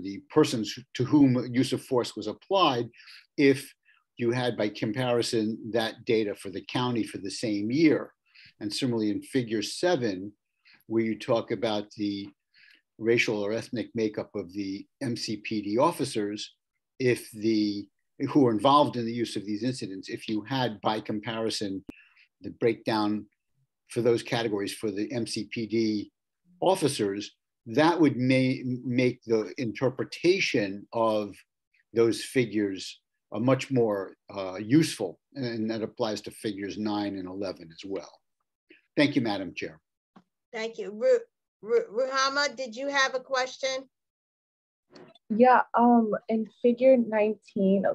the persons to whom use of force was applied, if you had by comparison that data for the county for the same year. And similarly in figure 7, where you talk about the racial or ethnic makeup of the MCPD officers, who are involved in the use of these incidents, if you had by comparison the breakdown for those categories for the MCPD officers, that would make the interpretation of those figures much more useful, and that applies to figures 9 and 11 as well. Thank you, Madam Chair. Thank you. Ruhama, did you have a question? Yeah, in figure 19,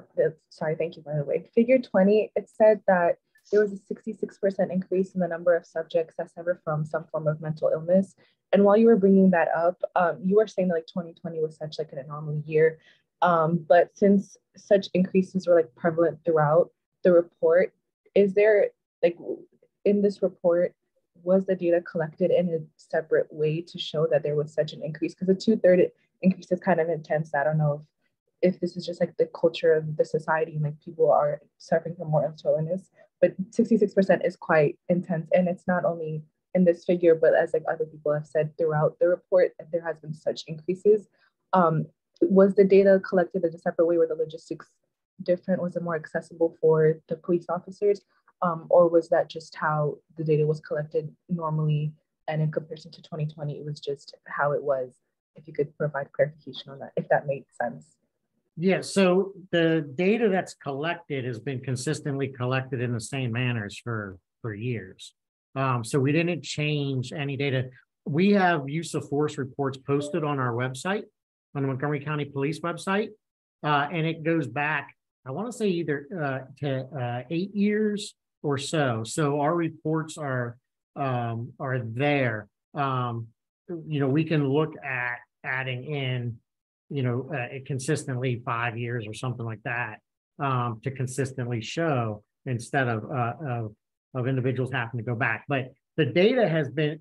sorry, thank you, by the way. Figure 20, it said that there was a 66% increase in the number of subjects that suffer from some form of mental illness. And while you were bringing that up, you were saying that like 2020 was such like an anomaly year. But since such increases were like prevalent throughout the report, is there like in this report, was the data collected in a separate way to show that there was such an increase? Because the 2/3 increase is kind of intense. I don't know if this is just like the culture of the society and like people are suffering from more mental illness, but 66% is quite intense. And it's not only in this figure, but as like other people have said throughout the report, there has been such increases. Was the data collected in a separate way? Were the logistics different? Was it more accessible for the police officers? Or was that just how the data was collected normally, and in comparison to 2020, it was just how it was? If you could provide clarification on that, if that made sense. Yeah, so the data that's collected has been consistently collected in the same manners for years. So we didn't change any data. We have use of force reports posted on our website, on the Montgomery County Police website, and it goes back, I want to say either to 8 years or so. So our reports are there. We can look at adding in, consistently 5 years or something like that to consistently show instead of individuals having to go back. But the data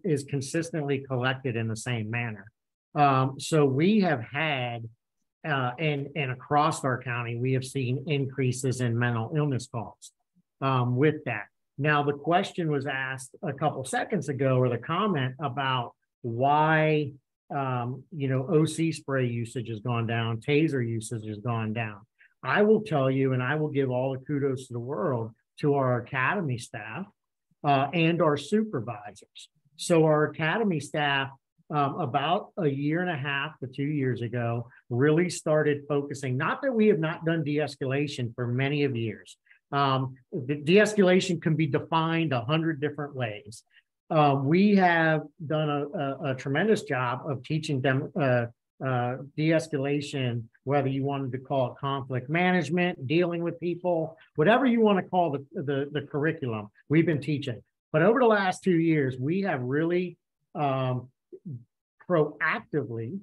is consistently collected in the same manner. So we have had, and across our county, we have seen increases in mental illness calls with that. Now, the question was asked a couple seconds ago, or the comment about why, OC spray usage has gone down, taser usage has gone down. I will tell you, and I will give all the kudos to the world to our academy staff and our supervisors. So our academy staff, about 1.5 to 2 years ago, really started focusing, not that we have not done de-escalation for many of years. The de-escalation can be defined 100 different ways. We have done a tremendous job of teaching them de-escalation, whether you wanted to call it conflict management, dealing with people, whatever you want to call the curriculum, we've been teaching. But over the last 2 years, we have really proactively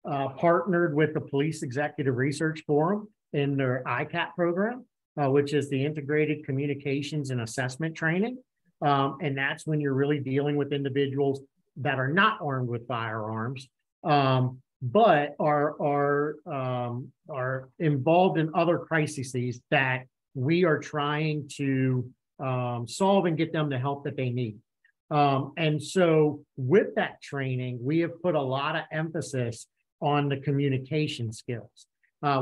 partnered with the Police Executive Research Forum in their ICAP program, which is the Integrated Communications and Assessment Training. And that's when you're really dealing with individuals that are not armed with firearms, but are involved in other crises that we are trying to solve and get them the help that they need. And so with that training, we have put a lot of emphasis on the communication skills.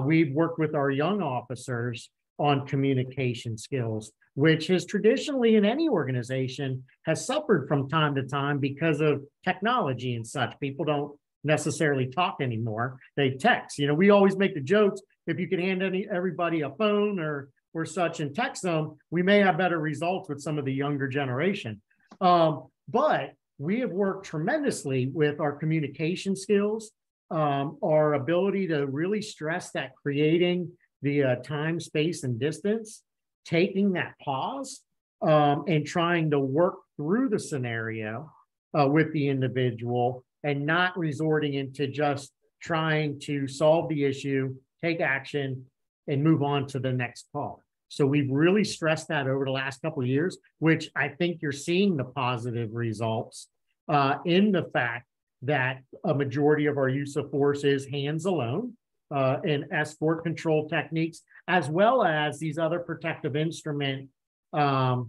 We've worked with our young officers on communication skills, which has traditionally in any organization has suffered from time to time because of technology and such. People don't necessarily talk anymore. They text. You know, we always make the jokes, if you can hand everybody a phone or such and text them, we may have better results with some of the younger generation. But we have worked tremendously with our communication skills, our ability to really stress that creating the time, space, and distance, taking that pause and trying to work through the scenario with the individual and not resorting into just trying to solve the issue, take action, and move on to the next call. So we've really stressed that over the last couple of years, which I think you're seeing the positive results in the fact that a majority of our use of force is hands alone and escort control techniques, as well as these other protective instrument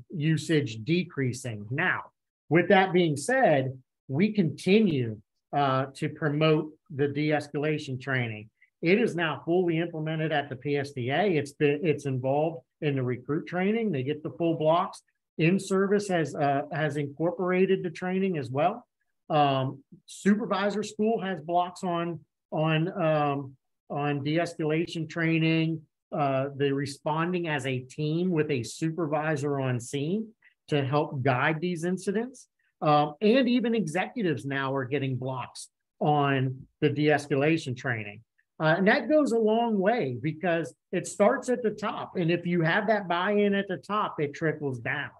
usage decreasing. Now, with that being said, we continue to promote the de-escalation training. It is now fully implemented at the PSDA. It's involved in the recruit training. They get the full blocks. In-service has incorporated the training as well. Supervisor school has blocks on de-escalation training, the responding as a team with a supervisor on scene to help guide these incidents. And even executives now are getting blocks on the de-escalation training. And that goes a long way because it starts at the top. And if you have that buy-in at the top, it trickles down.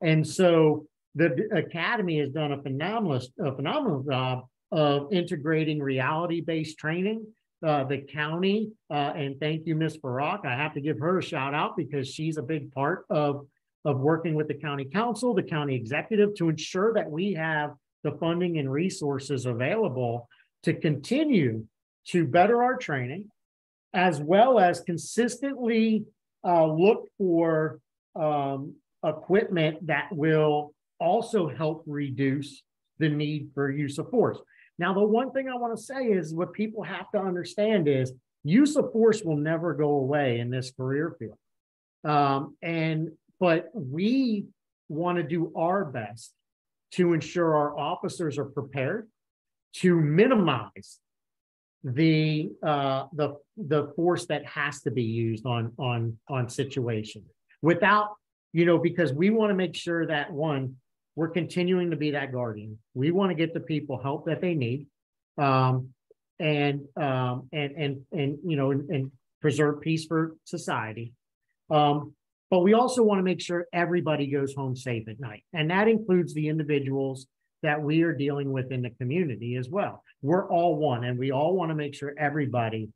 And so the Academy has done a phenomenal job of integrating reality-based training. The county, and thank you, Ms. Barak. I have to give her a shout out because she's a big part of working with the county council, the county executive, to ensure that we have the funding and resources available to continue to better our training, as well as consistently look for equipment that will also help reduce the need for use of force. Now, the one thing I want to say is what people have to understand is use of force will never go away in this career field. But we want to do our best to ensure our officers are prepared to minimize the force that has to be used on situation without, because we want to make sure that one, we're continuing to be that guardian. We want to get the people help that they need, and preserve peace for society. But we also want to make sure everybody goes home safe at night, and that includes the individuals that we are dealing with in the community as well. We're all one, and we all want to make sure everybody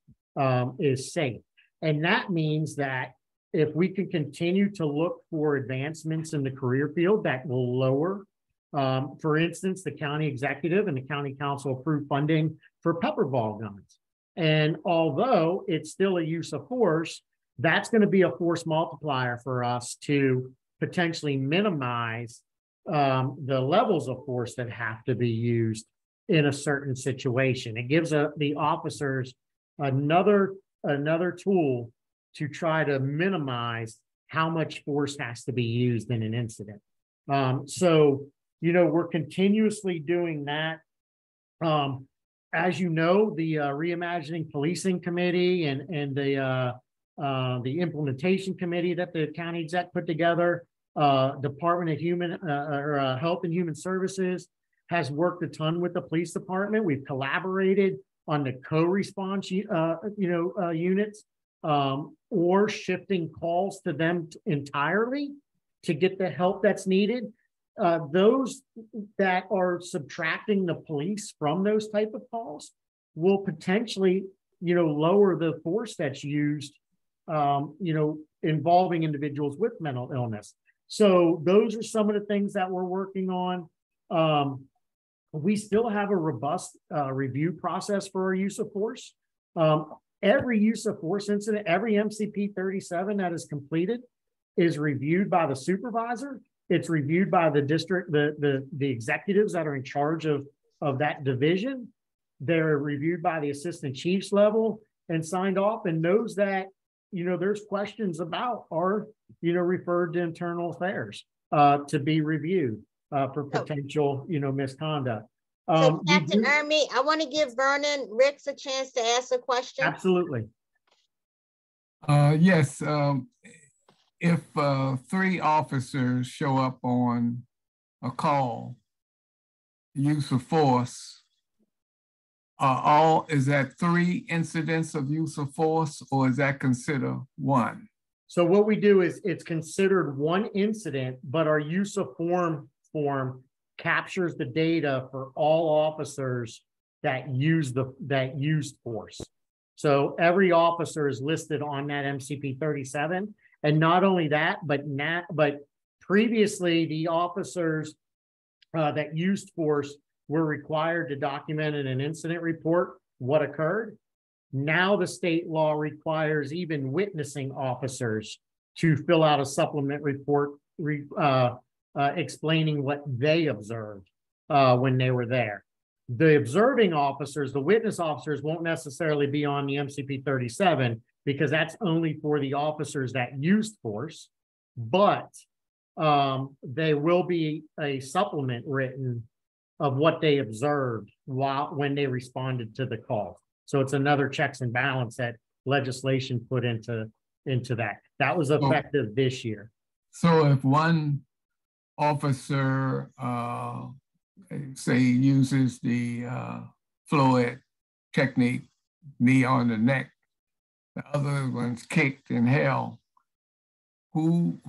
is safe, and that means that if we can continue to look for advancements in the career field that will lower, for instance, the county executive and the county council approved funding for pepper ball guns. And although it's still a use of force, that's going to be a force multiplier for us to potentially minimize the levels of force that have to be used in a certain situation. It gives the officers another tool to try to minimize how much force has to be used in an incident. So, we're continuously doing that. As you know, the Reimagining Policing Committee and the implementation committee that the county exec put together, Department of Health and Human Services has worked a ton with the police department. We've collaborated on the co-response, units, or shifting calls to them entirely to get the help that's needed. Those that are subtracting the police from those type of calls will potentially, lower the force that's used, involving individuals with mental illness. So those are some of the things that we're working on. We still have a robust review process for our use of force. Every use of force incident, every MCP 37 that is completed is reviewed by the supervisor. It's reviewed by the district, the executives that are in charge of that division. They're reviewed by the assistant chiefs level and signed off, and those that, there's questions about are, referred to internal affairs to be reviewed for potential, misconduct. So Captain Ermy, I want to give Vernon Ricks a chance to ask a question. Absolutely. Yes. If 3 officers show up on a call, use of force, is that 3 incidents of use of force, or is that considered 1? So what we do is it's considered 1 incident, but our use of form captures the data for all officers that used force. So every officer is listed on that MCP 37, and not only that, but previously the officers that used force were required to document in an incident report what occurred. Now the state law requires even witnessing officers to fill out a supplement report explaining what they observed when they were there. The observing officers, the witness officers, won't necessarily be on the MCP 37 because that's only for the officers that used force, but there will be a supplement written of what they observed when they responded to the call. So it's another checks and balance that legislation put into that. That was effective this year. So if one officer, say, uses the fluid technique, knee on the neck, the other one's kicked and held, who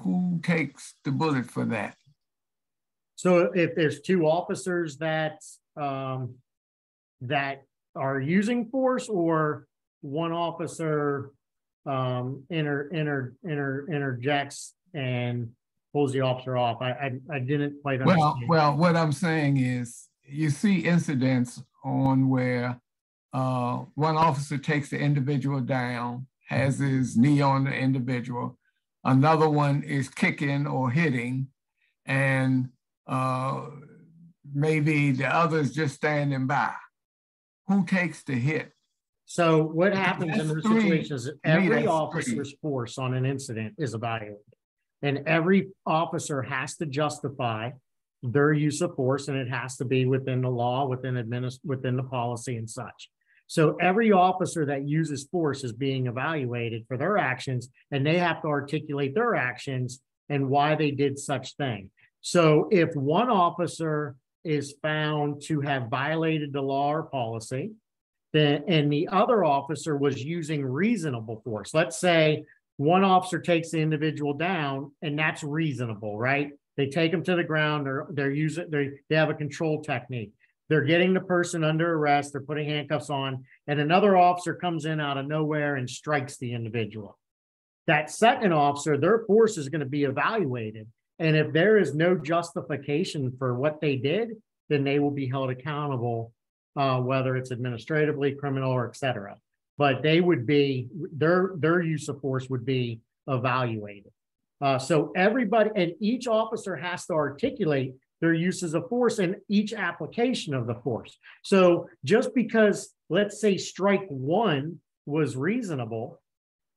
takes the bullet for that? So if there's 2 officers that are using force, or one officer interjects and pulls the officer off, I didn't quite understand. Well, what I'm saying is, you see incidents on where one officer takes the individual down, has his knee on the individual, another one is kicking or hitting, and maybe the other's just standing by. Who takes the hit? So what happens in those situations is every officer's force on an incident is evaluated, and every officer has to justify their use of force, and it has to be within the law, within the policy and such. So every officer that uses force is being evaluated for their actions, and they have to articulate their actions and why they did such thing. So if one officer is found to have violated the law or policy, and the other officer was using reasonable force, let's say one officer takes the individual down, and that's reasonable, right? They take them to the ground, they have a control technique. They're getting the person under arrest, they're putting handcuffs on, and another officer comes in out of nowhere and strikes the individual. That second officer, their force is going to be evaluated. And if there is no justification for what they did, then they will be held accountable, whether it's administratively, criminal, or et cetera. But they would be, their use of force would be evaluated. So everybody, and each officer has to articulate their uses of force and each application of the force. So just because, let's say, strike 1 was reasonable,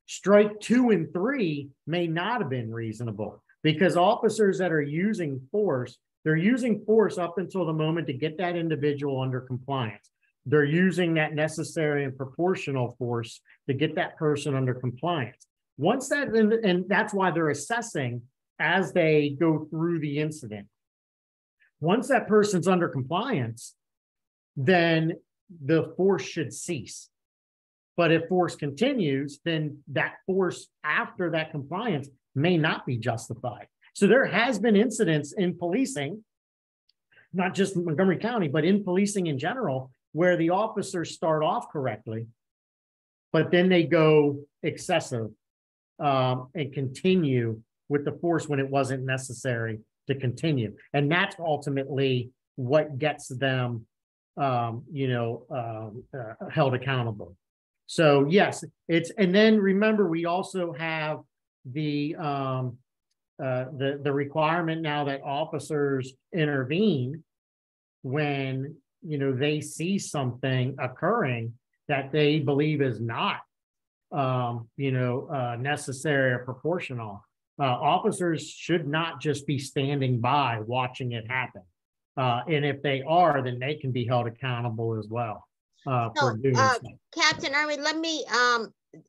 strike 2 and 3 may not have been reasonable, because officers that are using force, they're using force up until the moment to get that individual under compliance. They're using that necessary and proportional force to get that person under compliance. Once that, and that's why they're assessing as they go through the incident. Once that person's under compliance, then the force should cease. But if force continues, then that force after that compliance may not be justified. So there has been incidents in policing, not just in Montgomery County, but in policing in general, where the officers start off correctly, but then they go excessive and continue with the force when it wasn't necessary to continue. And that's ultimately what gets them, held accountable. So yes, and then remember, we also have the requirement now that officers intervene when, they see something occurring that they believe is not, necessary or proportional. Officers should not just be standing by watching it happen. And if they are, then they can be held accountable as well for doing so. Captain Irwin, let me,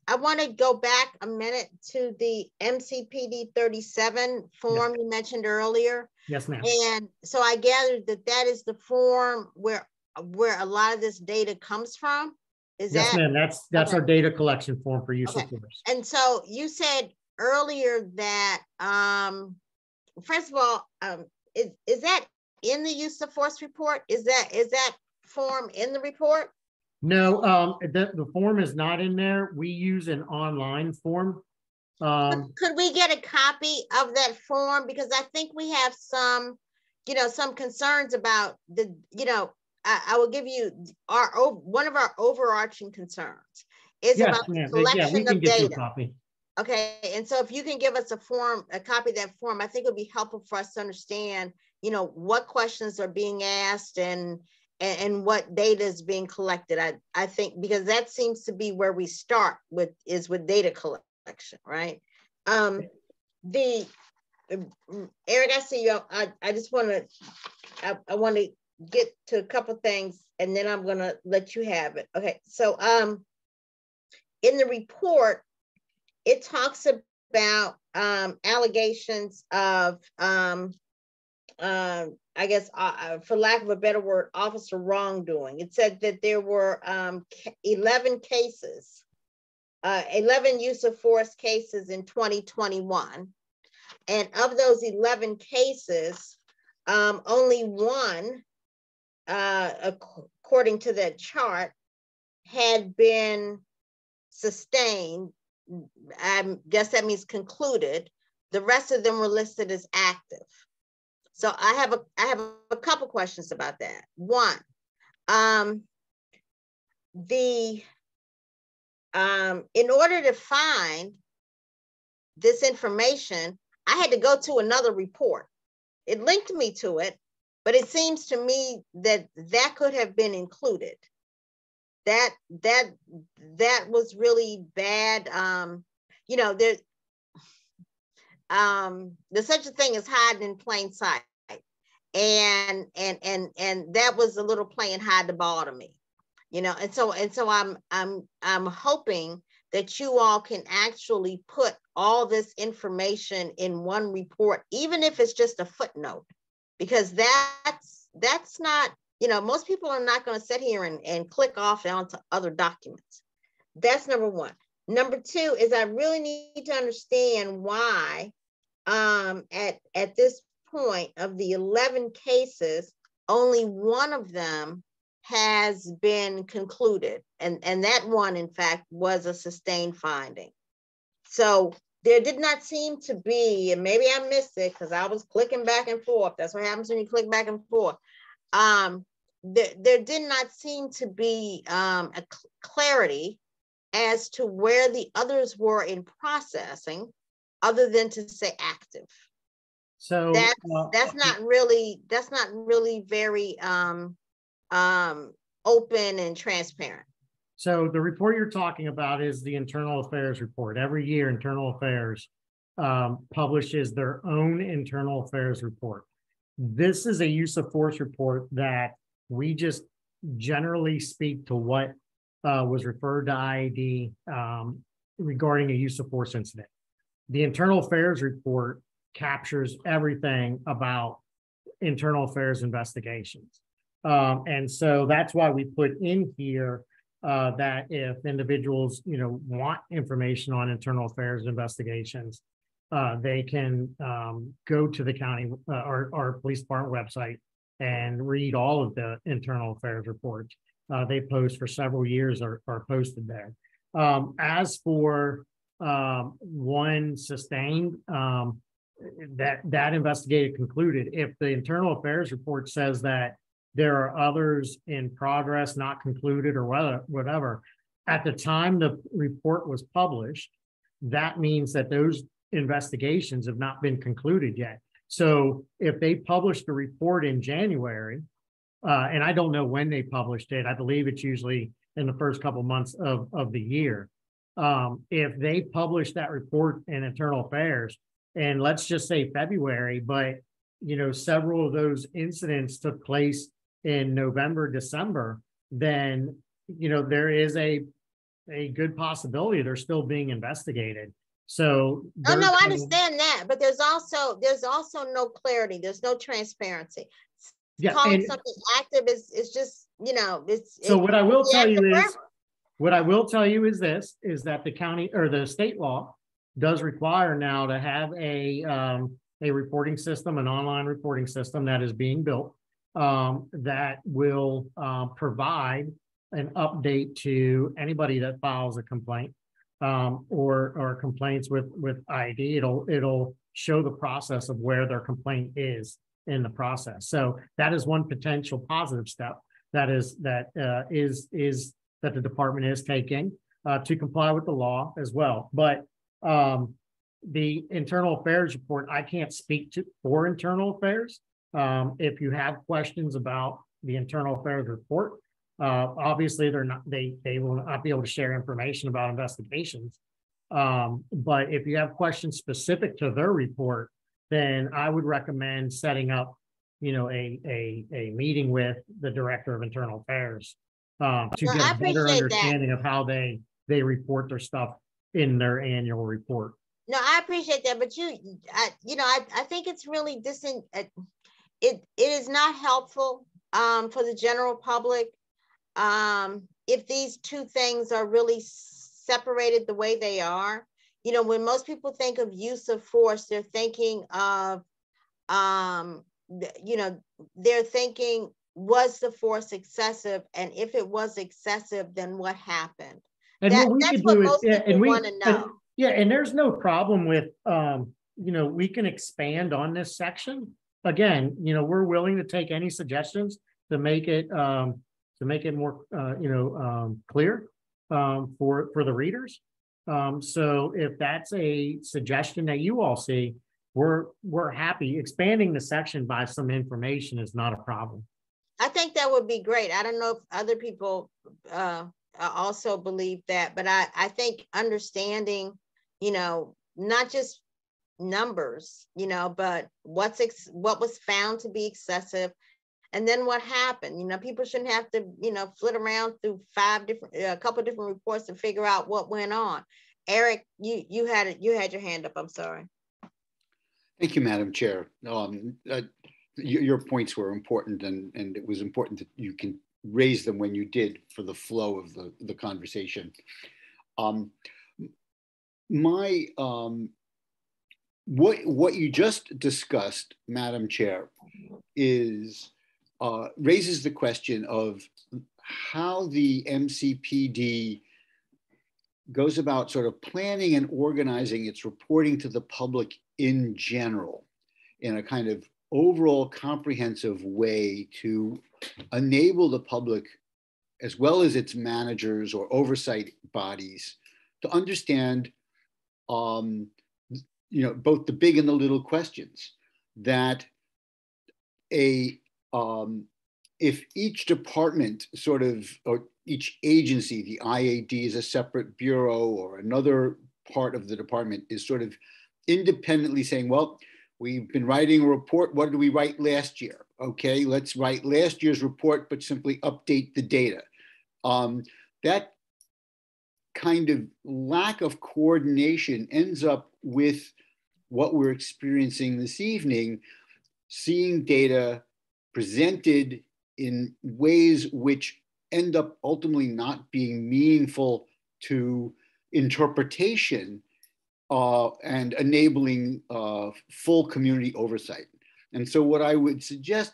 I want to go back a minute to the MCPD 37 form you mentioned earlier. Yes, ma'am. And so I gathered that is the form where a lot of this data comes from. Is yes, that? ma'am. That's okay. Our data collection form for use of force. And so you said earlier that, first of all, is that in the use of force report? Is that form in the report? No, the form is not in there. We use an online form. Could we get a copy of that form? Because I think we have some, some concerns about the, I will give you one of our overarching concerns is about the collection we can of get data. You a copy. Okay, and so if you can give us a copy of that form, I think it would be helpful for us to understand, what questions are being asked and what data is being collected. I think because that seems to be where we start with data collection, right? Eric, I see you. I just want to, I want to get to a couple things and then I'm going to let you have it. Okay, so in the report, it talks about allegations of, I guess, for lack of a better word, officer wrongdoing. It said that there were 11 cases, 11 use of force cases in 2021. And of those 11 cases, only one, according to that chart, had been sustained. I guess that means concluded. The rest of them were listed as active. So I have a couple questions about that. One, in order to find this information, I had to go to another report. It linked me to it, but it seems to me that could have been included. That was really bad. There's such a thing as hiding in plain sight. And that was a little playing hide the ball to me, and so I'm hoping that you all can actually put all this information in one report, even if it's just a footnote, because that's not, most people are not going to sit here and click off onto other documents. That's number one. Number two is I really need to understand why at this point of the 11 cases, only one of them has been concluded. And that one, in fact, was a sustained finding. So there did not seem to be, and maybe I missed it because I was clicking back and forth. That's what happens when you click back and forth. There did not seem to be a clarity as to where the others were in processing, other than to say active. So that's not really very open and transparent. So the report you're talking about is the Internal Affairs report. Every year, Internal Affairs publishes their own Internal Affairs report. This is a use of force report that we just generally speak to what was referred to IAD regarding a use of force incident. The Internal Affairs report captures everything about internal affairs investigations. And so that's why we put in here that if individuals, want information on internal affairs investigations, they can go to the county or police department website and read all of the internal affairs reports. They post for several years are posted there. As for one sustained, that investigative concluded. If the internal affairs report says that there are others in progress, not concluded, or whatever, at the time the report was published, that means that those investigations have not been concluded yet. So if they published the report in January, and I don't know when they published it, I believe it's usually in the first couple months of the year. If they publish that report in Internal Affairs, and let's just say February, but several of those incidents took place in November, December, then there is a good possibility they're still being investigated. So oh no, I understand that, but there's also no clarity. There's no transparency. Yeah, calling something active is just what I will tell you is what I will tell you is this, is that the county or the state law does require now to have a reporting system, an online reporting system that is being built that will provide an update to anybody that files a complaint or complaints with ID. It'll show the process of where their complaint is in the process. So that is one potential positive step that the department is taking to comply with the law as well. But the internal affairs report, I can't speak for internal affairs. If you have questions about the internal affairs report, obviously they will not be able to share information about investigations. But if you have questions specific to their report, then I would recommend setting up, a meeting with the director of internal affairs to get a better understanding of how they report their stuff in their annual report. No, I appreciate that, but I think it's really it is not helpful for the general public if these two things are really separated the way they are. When most people think of use of force, they're thinking of they're thinking, was the force excessive? And if it was excessive, then what happened? And that's what most people want to know. And there's no problem with, we can expand on this section. Again, we're willing to take any suggestions to make it more, clear for the readers. So if that's a suggestion that you all see, we're happy. Expanding the section by some information is not a problem. I think that would be great. I don't know if other people also believe that, but I think understanding, not just numbers, but what was found to be excessive, and then what happened. People shouldn't have to, flit around through a couple different reports to figure out what went on. Eric, you had your hand up. I'm sorry. Thank you, Madam Chair. Your points were important, and it was important that you can raise them when you did for the flow of the conversation. What you just discussed, Madam Chair, is raises the question of how the MCPD goes about sort of planning and organizing its reporting to the public in general, in a kind of overall comprehensive way to enable the public, as well as its managers or oversight bodies, to understand both the big and the little questions. That if each department or each agency, the IAD is a separate bureau, or another part of the department is sort of independently saying, well, we've been writing a report. What did we write last year? Okay, let's write last year's report, but simply update the data. That kind of lack of coordination ends up with what we're experiencing this evening, seeing data presented in ways which end up ultimately not being meaningful to interpretation and enabling full community oversight. And so what I would suggest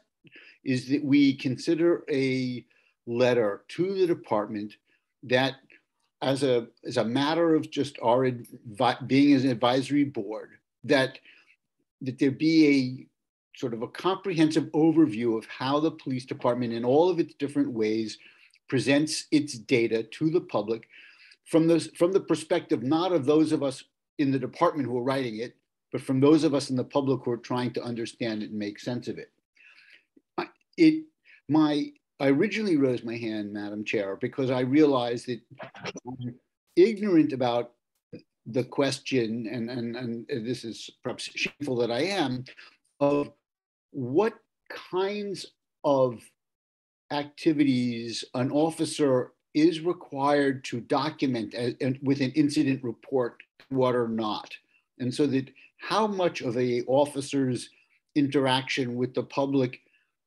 is that we consider a letter to the department that, as a matter of just our being as an advisory board, that that there be a sort of a comprehensive overview of how the police department in all of its different ways presents its data to the public from the perspective not of those of us in the department who are writing it, but from those of us in the public who are trying to understand it and make sense of it. I originally raised my hand, Madam Chair, because I realized that I'm ignorant about the question, and this is perhaps shameful that I am, of what kinds of activities an officer is required to document with an incident report, what or not. And so that how much of an officer's interaction with the public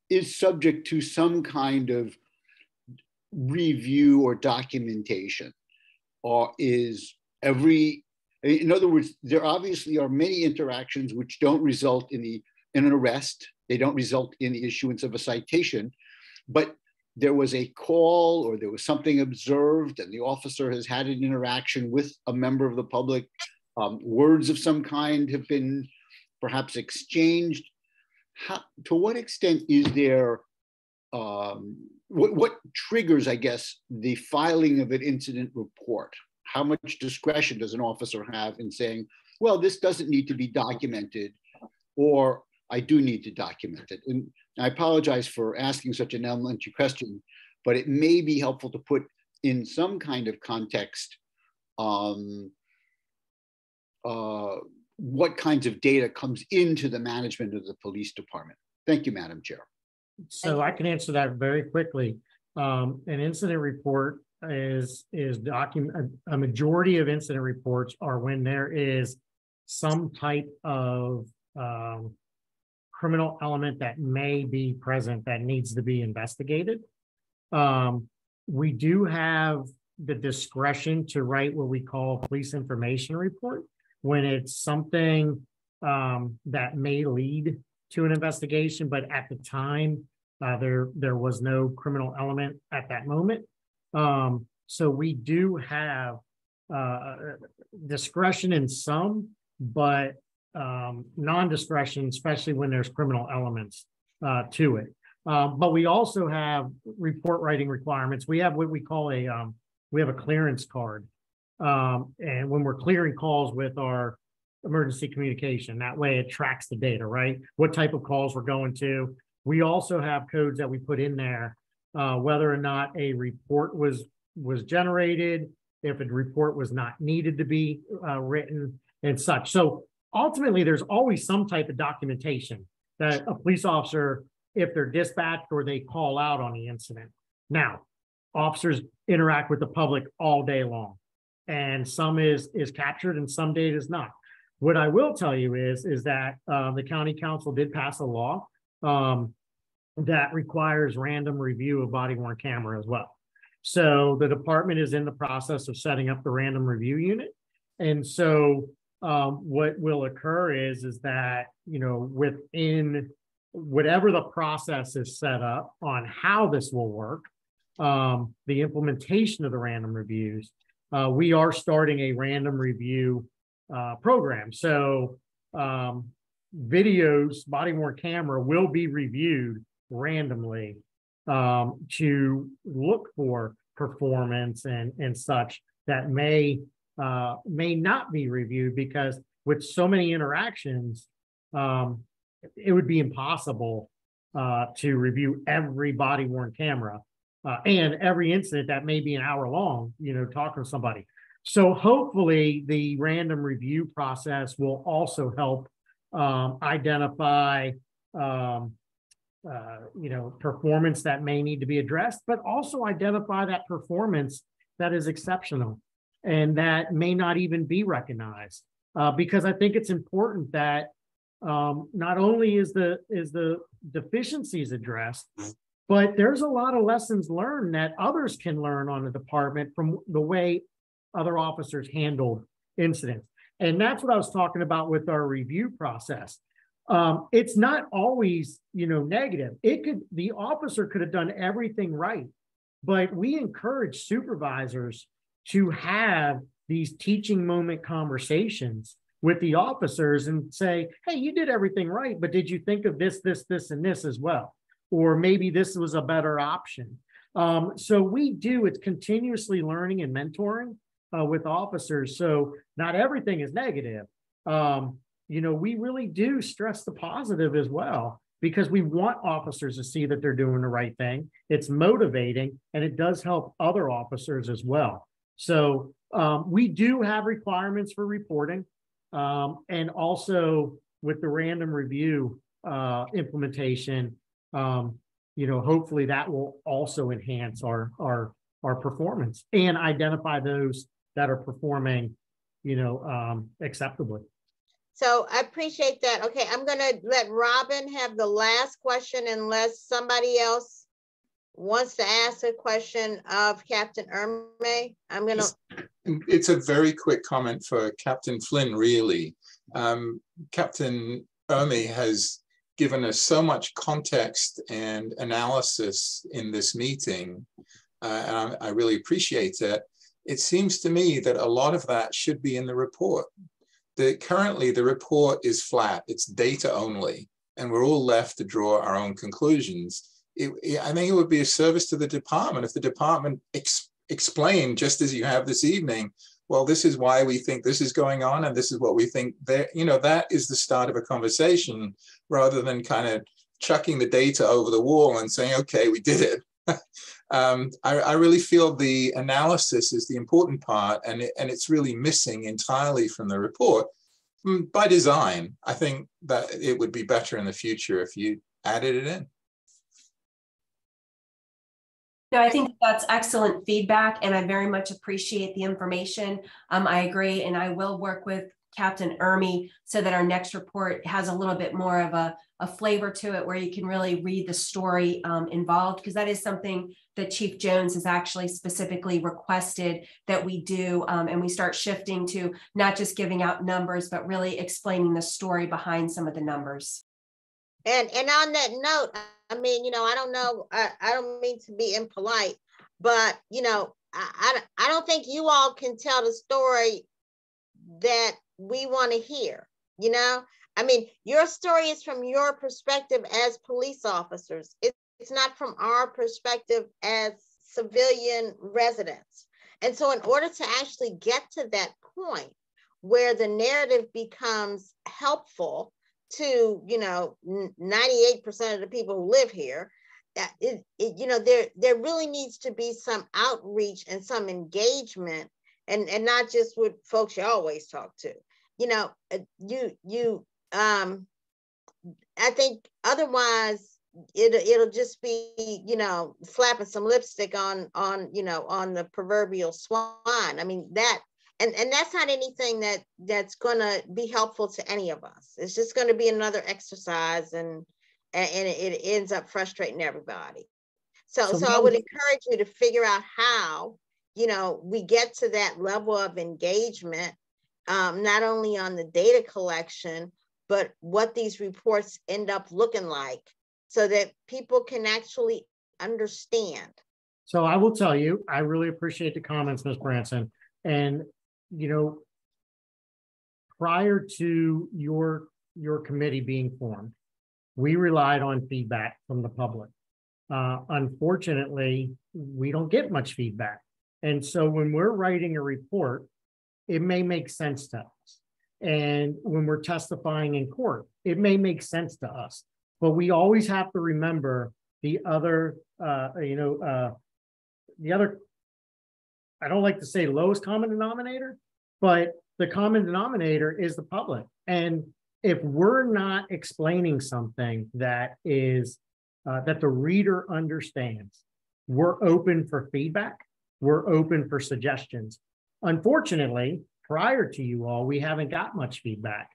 is subject to some kind of review or documentation, or is in other words, there obviously are many interactions which don't result in an arrest. They don't result in the issuance of a citation, but there was a call or there was something observed and the officer has had an interaction with a member of the public. Words of some kind have been perhaps exchanged. To what extent is there, what triggers, I guess, the filing of an incident report? How much discretion does an officer have in saying, well, this doesn't need to be documented, or I do need to document it? And I apologize for asking such an elementary question, but it may be helpful to put in some kind of context what kinds of data comes into the management of the police department. Thank you, Madam Chair. So I can answer that very quickly. An incident report is a majority of incident reports are when there is some type of criminal element that may be present that needs to be investigated. We do have the discretion to write what we call a police information report when it's something that may lead to an investigation, but at the time there was no criminal element at that moment. So we do have discretion in some, but non-discretion, especially when there's criminal elements to it. But we also have report writing requirements. We have what we call we have a clearance card. And when we're clearing calls with our emergency communication, that way it tracks the data, right? What type of calls we're going to. We also have codes that we put in there, whether or not a report was generated, if a report was not needed to be written and such. So ultimately, there's always some type of documentation that a police officer, if they're dispatched or they call out on the incident. Now, officers interact with the public all day long, and some is captured and some data is not. What I will tell you is that the county council did pass a law that requires random review of body-worn camera as well. So the department is in the process of setting up the random review unit. And so what will occur is that, within whatever the process is set up on how this will work, the implementation of the random reviews, we are starting a random review program. So videos, body-worn camera will be reviewed randomly to look for performance and such that may not be reviewed, because with so many interactions, it would be impossible to review every body-worn camera and every incident that may be an hour long, talking to somebody. So hopefully the random review process will also help identify performance that may need to be addressed, but also identify that performance that is exceptional and that may not even be recognized. Because I think it's important that not only is the deficiencies addressed, but there's a lot of lessons learned that others can learn on the department from the way other officers handled incidents. And that's what I was talking about with our review process. It's not always, negative. The officer could have done everything right, but we encourage supervisors to have these teaching moment conversations with the officers and say, hey, you did everything right, but did you think of this, this, and this as well? Or maybe this was a better option. So we do, it's continuously learning and mentoring with officers. So not everything is negative. You know, we really do stress the positive as well, because we want officers to see that they're doing the right thing. It's motivating, and it does help other officers as well. So we do have requirements for reporting. And also with the random review implementation, you know, hopefully that will also enhance our performance and identify those that are performing, you know, acceptably. So I appreciate that. Okay, I'm gonna let Robin have the last question unless somebody else wants to ask a question of Captain Ermey. I'm gonna. It's a very quick comment for Captain Flynn, really. Captain Ermey has given us so much context and analysis in this meeting, and I really appreciate it. It seems to me that a lot of that should be in the report. Currently, the report is flat, it's data only, and we're all left to draw our own conclusions. I think it would be a service to the department if the department explained, just as you have this evening, well, this is why we think this is going on, and this is what we think there. You know, that is the start of a conversation, rather than kind of chucking the data over the wall and saying, okay, we did it. I really feel the analysis is the important part, and it's really missing entirely from the report by design. I think that it would be better in the future if you added it in. No, I think that's excellent feedback, and I very much appreciate the information. I agree, and I will work with Captain Ermey so that our next report has a little bit more of a flavor to it, where you can really read the story involved, because that is something that Chief Jones has actually specifically requested that we do, and we start shifting to not just giving out numbers, but really explaining the story behind some of the numbers. And on that note, I mean, you know, I don't know, I don't mean to be impolite, but, you know, I don't think you all can tell the story that we want to hear, you know? I mean, your story is from your perspective as police officers. It's not from our perspective as civilian residents. And so in order to actually get to that point where the narrative becomes helpful to, you know, 98% of the people who live here, you know, there really needs to be some outreach and some engagement, and not just with folks you always talk to. You know, I think otherwise it'll just be, you know, slapping some lipstick on you know, on the proverbial swine. I mean, that. And that's not anything that's going to be helpful to any of us. It's just going to be another exercise, and it ends up frustrating everybody. So I would encourage you to figure out how, you know, we get to that level of engagement, not only on the data collection, but what these reports end up looking like, so that people can actually understand. So I will tell you, I really appreciate the comments, Ms. Branson. And you know, prior to your committee being formed, we relied on feedback from the public. Unfortunately, we don't get much feedback. And so when we're writing a report, it may make sense to us. And when we're testifying in court, it may make sense to us. But we always have to remember the other, I don't like to say lowest common denominator, but the common denominator is the public. And if we're not explaining something that is, that the reader understands, we're open for feedback, we're open for suggestions. Unfortunately, prior to you all, we haven't got much feedback.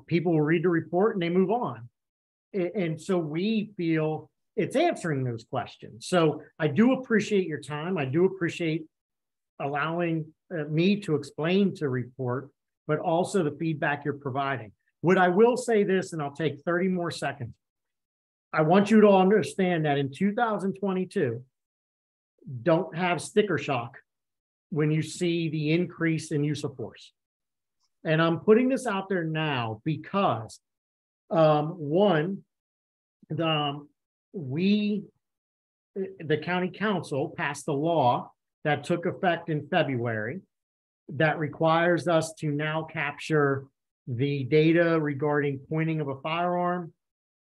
People will read the report and they move on. And so we feel it's answering those questions. So I do appreciate your time. I do appreciate allowing me to explain to report, but also the feedback you're providing. What I will say this, and I'll take 30 more seconds. I want you to understand that in 2022, don't have sticker shock when you see the increase in use of force. And I'm putting this out there now because one, the county council passed a law that took effect in February that requires us to now capture the data regarding pointing of a firearm,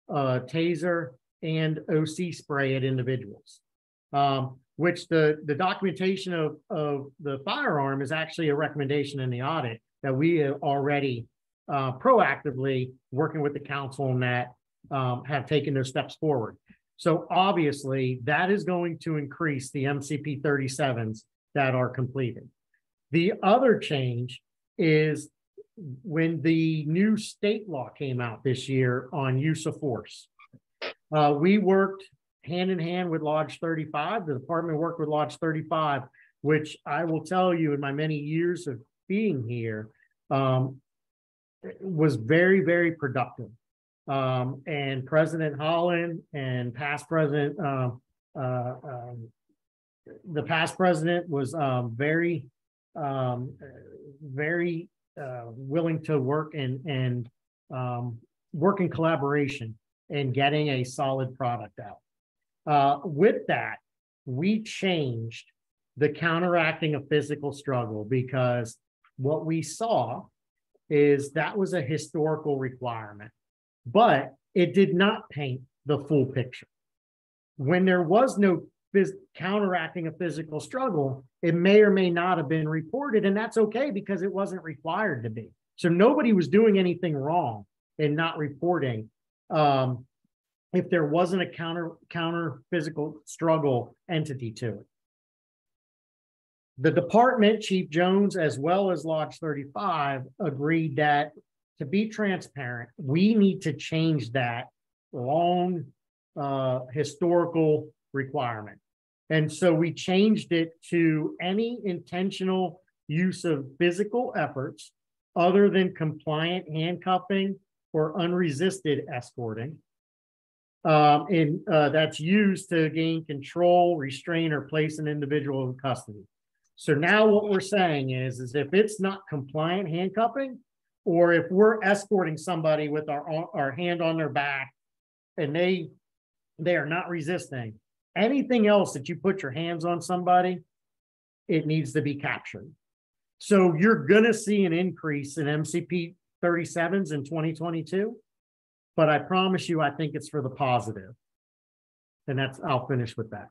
taser, and OC spray at individuals, which the documentation of the firearm is actually a recommendation in the audit that we have already proactively working with the council on that, have taken those steps forward. So obviously that is going to increase the MCP 37s that are completed. The other change is when the new state law came out this year on use of force. We worked hand in hand with Lodge 35. The department worked with Lodge 35, which I will tell you in my many years of being here, was very, very productive. And President Holland and past president, the past president was very willing to work and work in collaboration and getting a solid product out. With that, we changed the counteracting a physical struggle because what we saw is that was a historical requirement, but it did not paint the full picture. When there was no counteracting a physical struggle, it may or may not have been reported, and that's okay because it wasn't required to be. So nobody was doing anything wrong in not reporting if there wasn't a counter physical struggle entity to it. The department, Chief Jones, as well as Lodge 35, agreed that to be transparent, we need to change that long historical requirement. And so we changed it to any intentional use of physical efforts other than compliant handcuffing or unresisted escorting. That's used to gain control, restrain, or place an individual in custody. So now what we're saying is if it's not compliant handcuffing, or if we're escorting somebody with our hand on their back and they are not resisting, anything else that you put your hands on somebody, it needs to be captured. So you're going to see an increase in MCP 37s in 2022, but I promise you, I think it's for the positive. And I'll finish with that.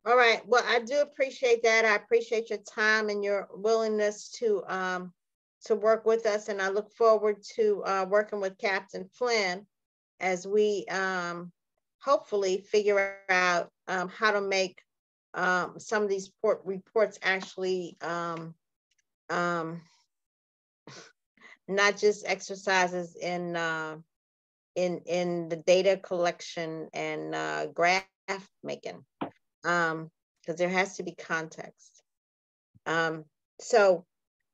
All right. Well, I do appreciate that. I appreciate your time and your willingness to work with us. And I look forward to working with Captain Flynn as we hopefully figure out how to make some of these reports actually not just exercises in the data collection and graph making, because there has to be context. So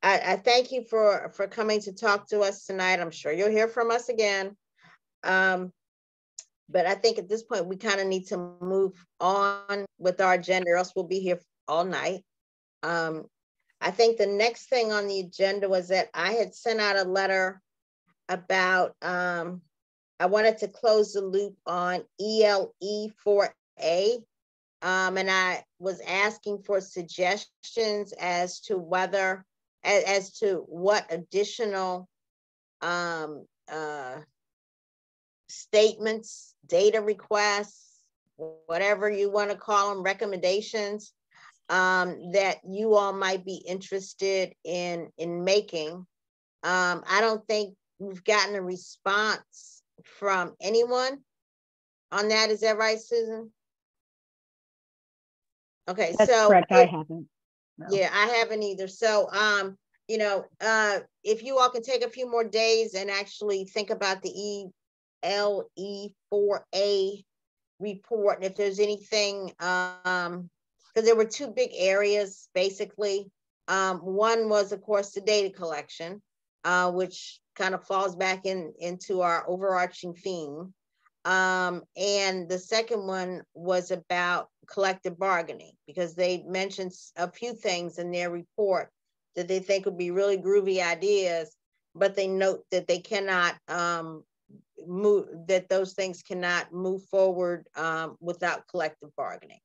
I thank you for coming to talk to us tonight. I'm sure you'll hear from us again. But I think at this point, we kind of need to move on with our agenda, or else we'll be here all night. I think the next thing on the agenda was that I had sent out a letter about, I wanted to close the loop on ELE 4A. And I was asking for suggestions as to whether, as to what additional statements, data requests, whatever you want to call them, recommendations that you all might be interested in making. I don't think we've gotten a response from anyone on that. Is that right, Susan? Okay, That's so correct. I haven't. No. Yeah, I haven't either. So, you know, if you all can take a few more days and actually think about the ELE 4A report, and if there's anything, because there were two big areas, basically. One was, of course, the data collection, which kind of falls back into our overarching theme. And the second one was about collective bargaining, because they mentioned a few things in their report that they think would be really groovy ideas, but they note that they cannot move, that those things cannot move forward without collective bargaining.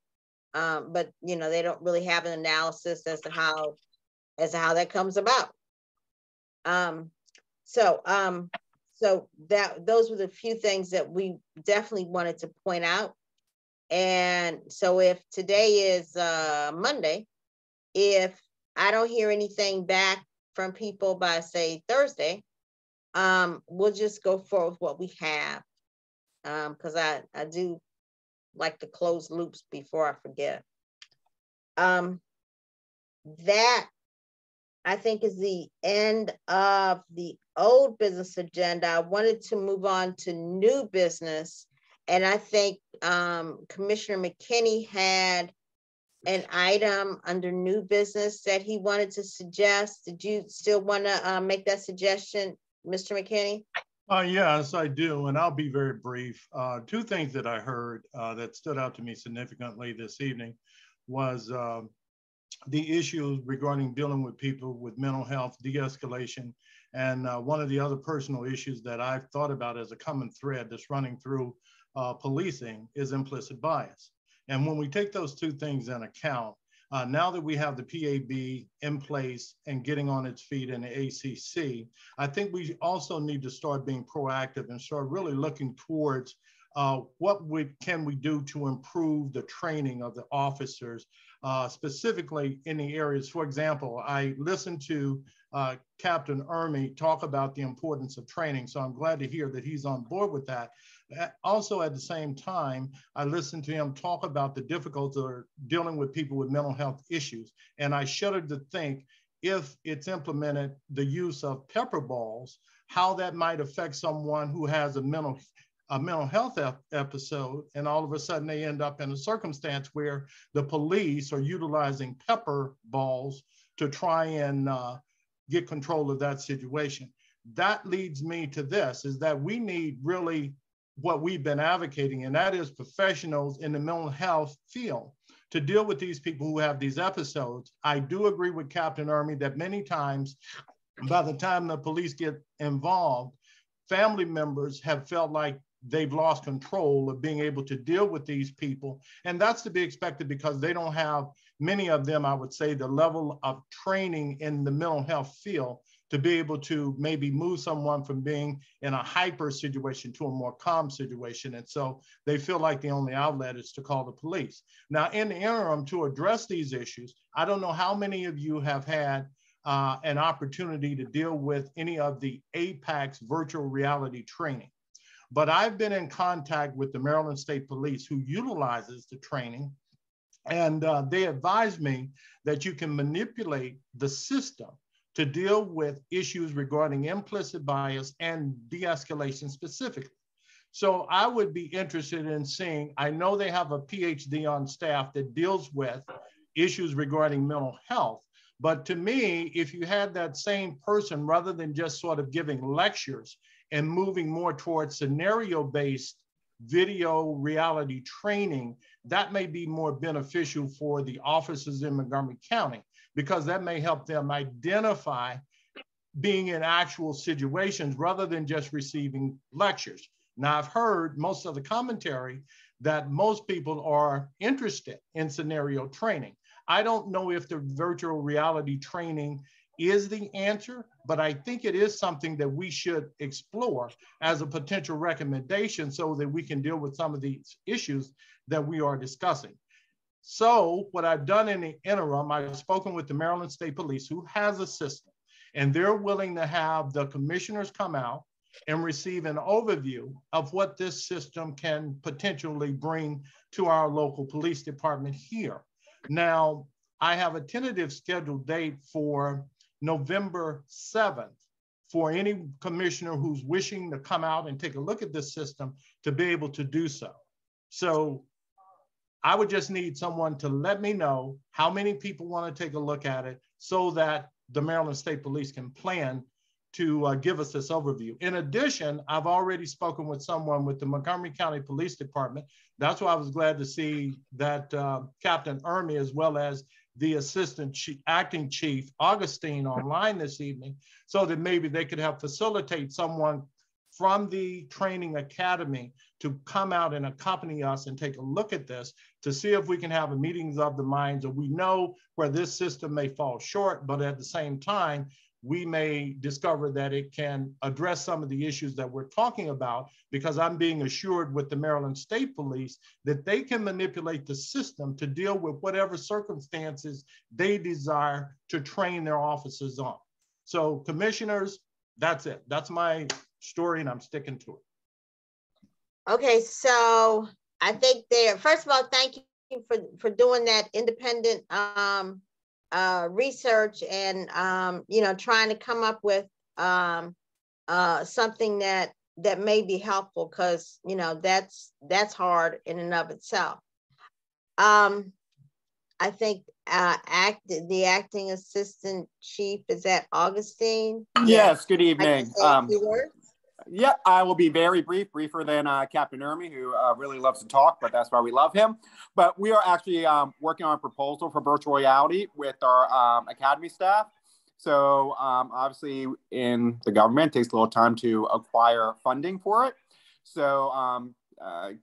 But you know, they don't really have an analysis as to how that comes about. So that those were the few things that we definitely wanted to point out. And so if today is Monday, if I don't hear anything back from people by say Thursday, we'll just go forward with what we have. Because I do like to close loops before I forget. That I think is the end of the old business agenda. I wanted to move on to new business. And I think Commissioner McKinney had an item under new business that he wanted to suggest. Did you still want to make that suggestion, Mr. McKinney? Yes, I do, and I'll be very brief. Two things that I heard that stood out to me significantly this evening was the issues regarding dealing with people with mental health, de-escalation, and one of the other personal issues that I've thought about as a common thread that's running through policing is implicit bias. And when we take those two things in account, now that we have the PAB in place and getting on its feet in the ACC, I think we also need to start being proactive and start really looking towards what can we do to improve the training of the officers, specifically in the areas. For example, I listened to Captain Ermey talk about the importance of training, so I'm glad to hear that he's on board with that. Also, at the same time, I listened to him talk about the difficulties of dealing with people with mental health issues, and I shuddered to think, if it's implemented, the use of pepper balls, how that might affect someone who has a mental health episode, and all of a sudden they end up in a circumstance where the police are utilizing pepper balls to try and get control of that situation. That leads me to this, is that we need really what we've been advocating, and that is professionals in the mental health field to deal with these people who have these episodes. I do agree with Captain Ermey that many times, by the time the police get involved, family members have felt like they've lost control of being able to deal with these people. And that's to be expected because they don't have, many of them, I would say, the level of training in the mental health field to be able to maybe move someone from being in a hyper situation to a more calm situation. And so they feel like the only outlet is to call the police. Now, in the interim, to address these issues, I don't know how many of you have had an opportunity to deal with any of the APAC's virtual reality training. But I've been in contact with the Maryland State Police, who utilizes the training, and they advised me that you can manipulate the system to deal with issues regarding implicit bias and de-escalation specifically. So I would be interested in seeing, I know they have a PhD on staff that deals with issues regarding mental health, but to me, if you had that same person, rather than just sort of giving lectures and moving more towards scenario-based video reality training, that may be more beneficial for the officers in Montgomery County, because that may help them identify being in actual situations rather than just receiving lectures. Now, I've heard most of the commentary that most people are interested in scenario training. I don't know if the virtual reality training is the answer, but I think it is something that we should explore as a potential recommendation so that we can deal with some of these issues that we are discussing. So what I've done in the interim, I've spoken with the Maryland State Police, who has a system, and they're willing to have the commissioners come out and receive an overview of what this system can potentially bring to our local police department here. Now, I have a tentative scheduled date for November 7th for any commissioner who's wishing to come out and take a look at this system to be able to do so. So I would just need someone to let me know how many people want to take a look at it so that the Maryland State Police can plan to give us this overview. In addition, I've already spoken with someone with the Montgomery County Police Department. That's why I was glad to see that Captain Ermey, as well as the acting chief, Augustine, online this evening, so that maybe they could help facilitate someone from the training academy to come out and accompany us and take a look at this to see if we can have a meetings of the minds, or we know where this system may fall short, but at the same time, we may discover that it can address some of the issues that we're talking about, because I'm being assured with the Maryland State Police that they can manipulate the system to deal with whatever circumstances they desire to train their officers on. So commissioners, that's it. That's my story, and I'm sticking to it. Okay, so I think first of all, thank you for doing that independent research and trying to come up with something that may be helpful, because that's hard in and of itself. I think the acting assistant chief, is that Augustine? Yes, good evening. Yeah, I will be very brief, briefer than Captain Ermy, who really loves to talk, but that's why we love him. But we are actually working on a proposal for virtual reality with our academy staff. So obviously in the government, it takes a little time to acquire funding for it. So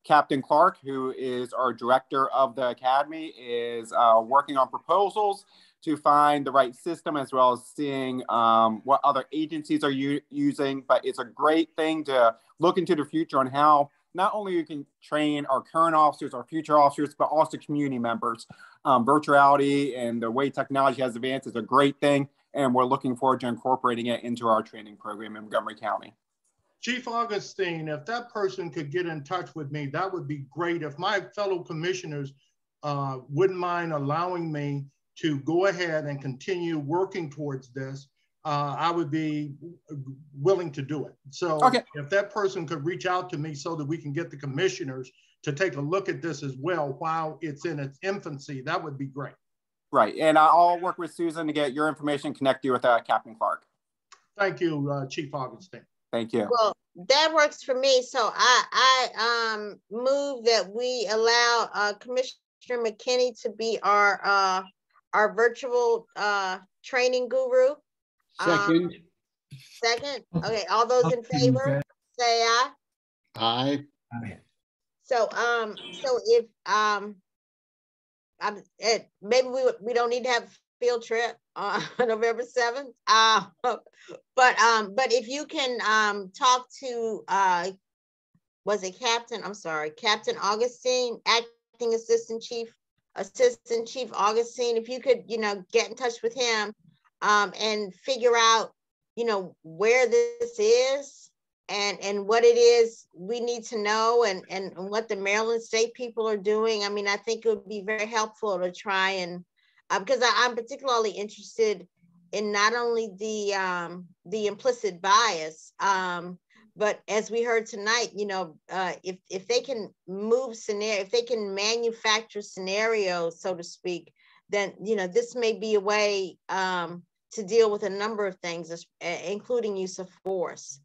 Captain Clark, who is our director of the academy, is working on proposals to find the right system, as well as seeing what other agencies are using. But it's a great thing to look into the future on how not only you can train our current officers, our future officers, but also community members. Virtuality and the way technology has advanced is a great thing, and we're looking forward to incorporating it into our training program in Montgomery County. Chief Augustine, if that person could get in touch with me, that would be great. If my fellow commissioners wouldn't mind allowing me to go ahead and continue working towards this, I would be willing to do it. So okay, if that person could reach out to me so that we can get the commissioners to take a look at this as well while it's in its infancy, that would be great. Right, and I'll work with Susan to get your information, connect you with Captain Clark. Thank you, Chief Augustine. Thank you. Well, that works for me. So I move that we allow Commissioner McKinney to be our virtual training guru. Second. Second. Okay. All those in favor, say aye. Aye. Aye. So if maybe we don't need to have a field trip on November 7th. But if you can talk to was it Captain? I'm sorry, Captain Augustine, acting assistant chief Augustine. If you could, get in touch with him and figure out, where this is and what it is we need to know, and what the Maryland State people are doing. I mean, I think it would be very helpful to try and because I'm particularly interested in not only the implicit bias, but as we heard tonight, if they can if they can manufacture scenarios, so to speak, then this may be a way to deal with a number of things, including use of force.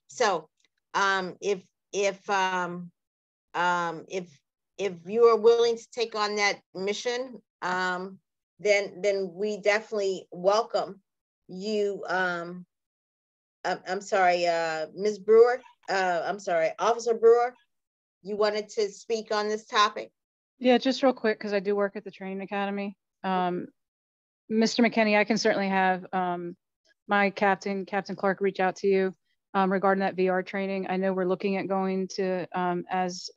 So if you are willing to take on that mission, then we definitely welcome you. I'm sorry, Ms. Brewer. I'm sorry, Officer Brewer. You wanted to speak on this topic? Yeah, just real quick, because I do work at the training academy. Mr. McKinney, I can certainly have my Captain Clark reach out to you regarding that VR training. I know we're looking at going to, as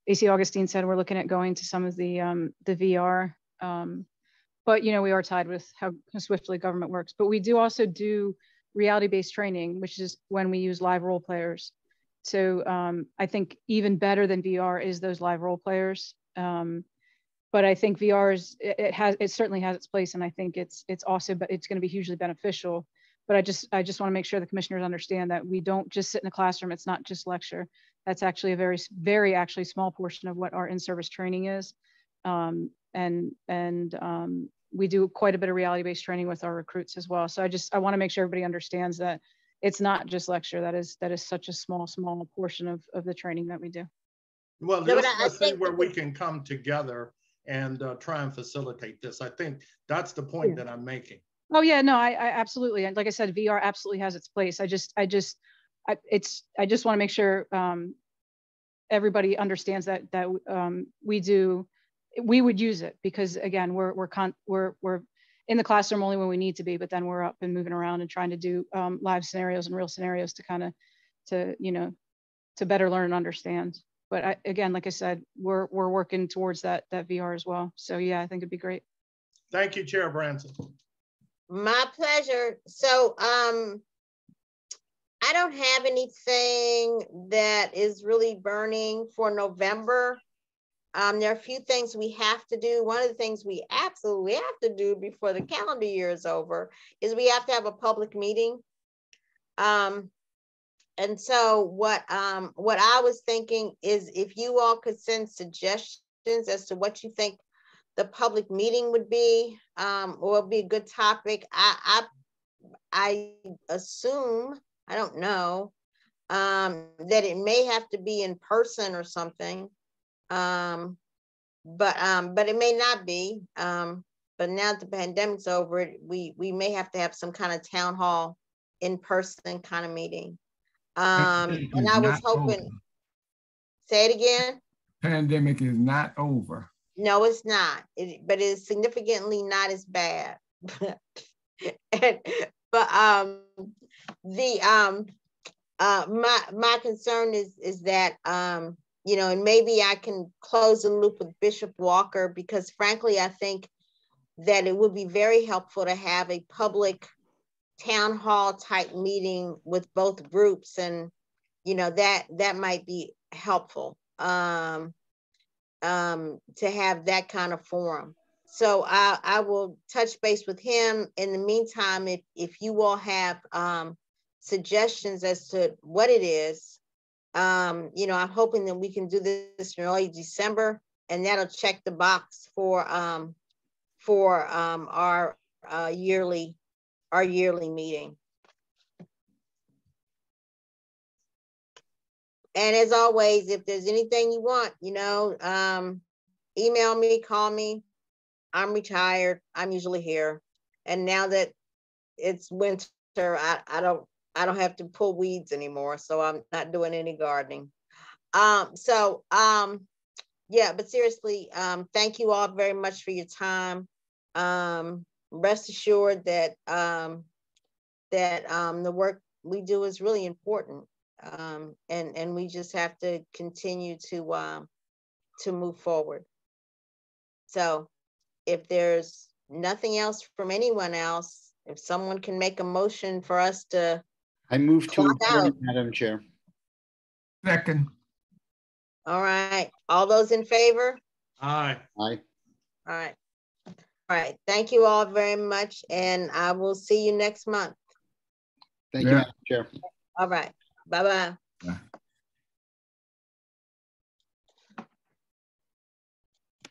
AC Augustine said, we're looking at going to some of the VR, but we are tied with how swiftly government works. But we do also do reality-based training, which is when we use live role players. So I think even better than VR is those live role players. But I think VR it certainly has its place, and I think it's also, but it's going to be hugely beneficial. But I just want to make sure the commissioners understand that we don't just sit in a classroom. It's not just lecture. That's actually a very, very actually small portion of what our in-service training is. We do quite a bit of reality-based training with our recruits as well. So I want to make sure everybody understands that it's not just lecture. That is such a small portion of the training that we do. Well, let's see where we can come together and try and facilitate this. I think that's the point that I'm making. Oh yeah, no, I absolutely, and like I said, VR absolutely has its place. I just want to make sure everybody understands that we would use it, because again, we're in the classroom only when we need to be, but then we're up and moving around and trying to do live scenarios and real scenarios to kind of to better learn and understand. But again, like I said, we're working towards that VR as well. So yeah, I think it'd be great. Thank you, Chair Branson. My pleasure. So I don't have anything that is really burning for November. There are a few things we have to do. One of the things we absolutely have to do before the calendar year is over is we have to have a public meeting. And so what I was thinking is if you all could send suggestions as to what you think the public meeting would be, or would be a good topic. I assume, I don't know, that it may have to be in person or something. But it may not be. But now that the pandemic's over, we may have to have some kind of town hall in person kind of meeting. And I was hoping, over. Say it again. Pandemic is not over. No, it's not. But it's significantly not as bad. But my concern is that you know, and maybe I can close the loop with Bishop Walker, because frankly, I think that it would be very helpful to have a public town hall type meeting with both groups, and you know, that might be helpful to have that kind of forum. So I will touch base with him. In the meantime, if you all have suggestions as to what it is, you know, I'm hoping that we can do this in early December, and that'll check the box for our yearly meeting. And as always, if there's anything you want, you know, email me, call me. I'm retired. I'm usually here. And now that it's winter, I don't have to pull weeds anymore. So I'm not doing any gardening. Yeah, but seriously, thank you all very much for your time. Rest assured that the work we do is really important. And we just have to continue to move forward. So if there's nothing else from anyone else, if someone can make a motion for us to. I move to adjourn, Madam Chair. Second. All right. All those in favor? Aye. Aye. All right. All right. Thank you all very much. And I will see you next month. Thank you, Madam Chair. All right. Bye-bye. Bye.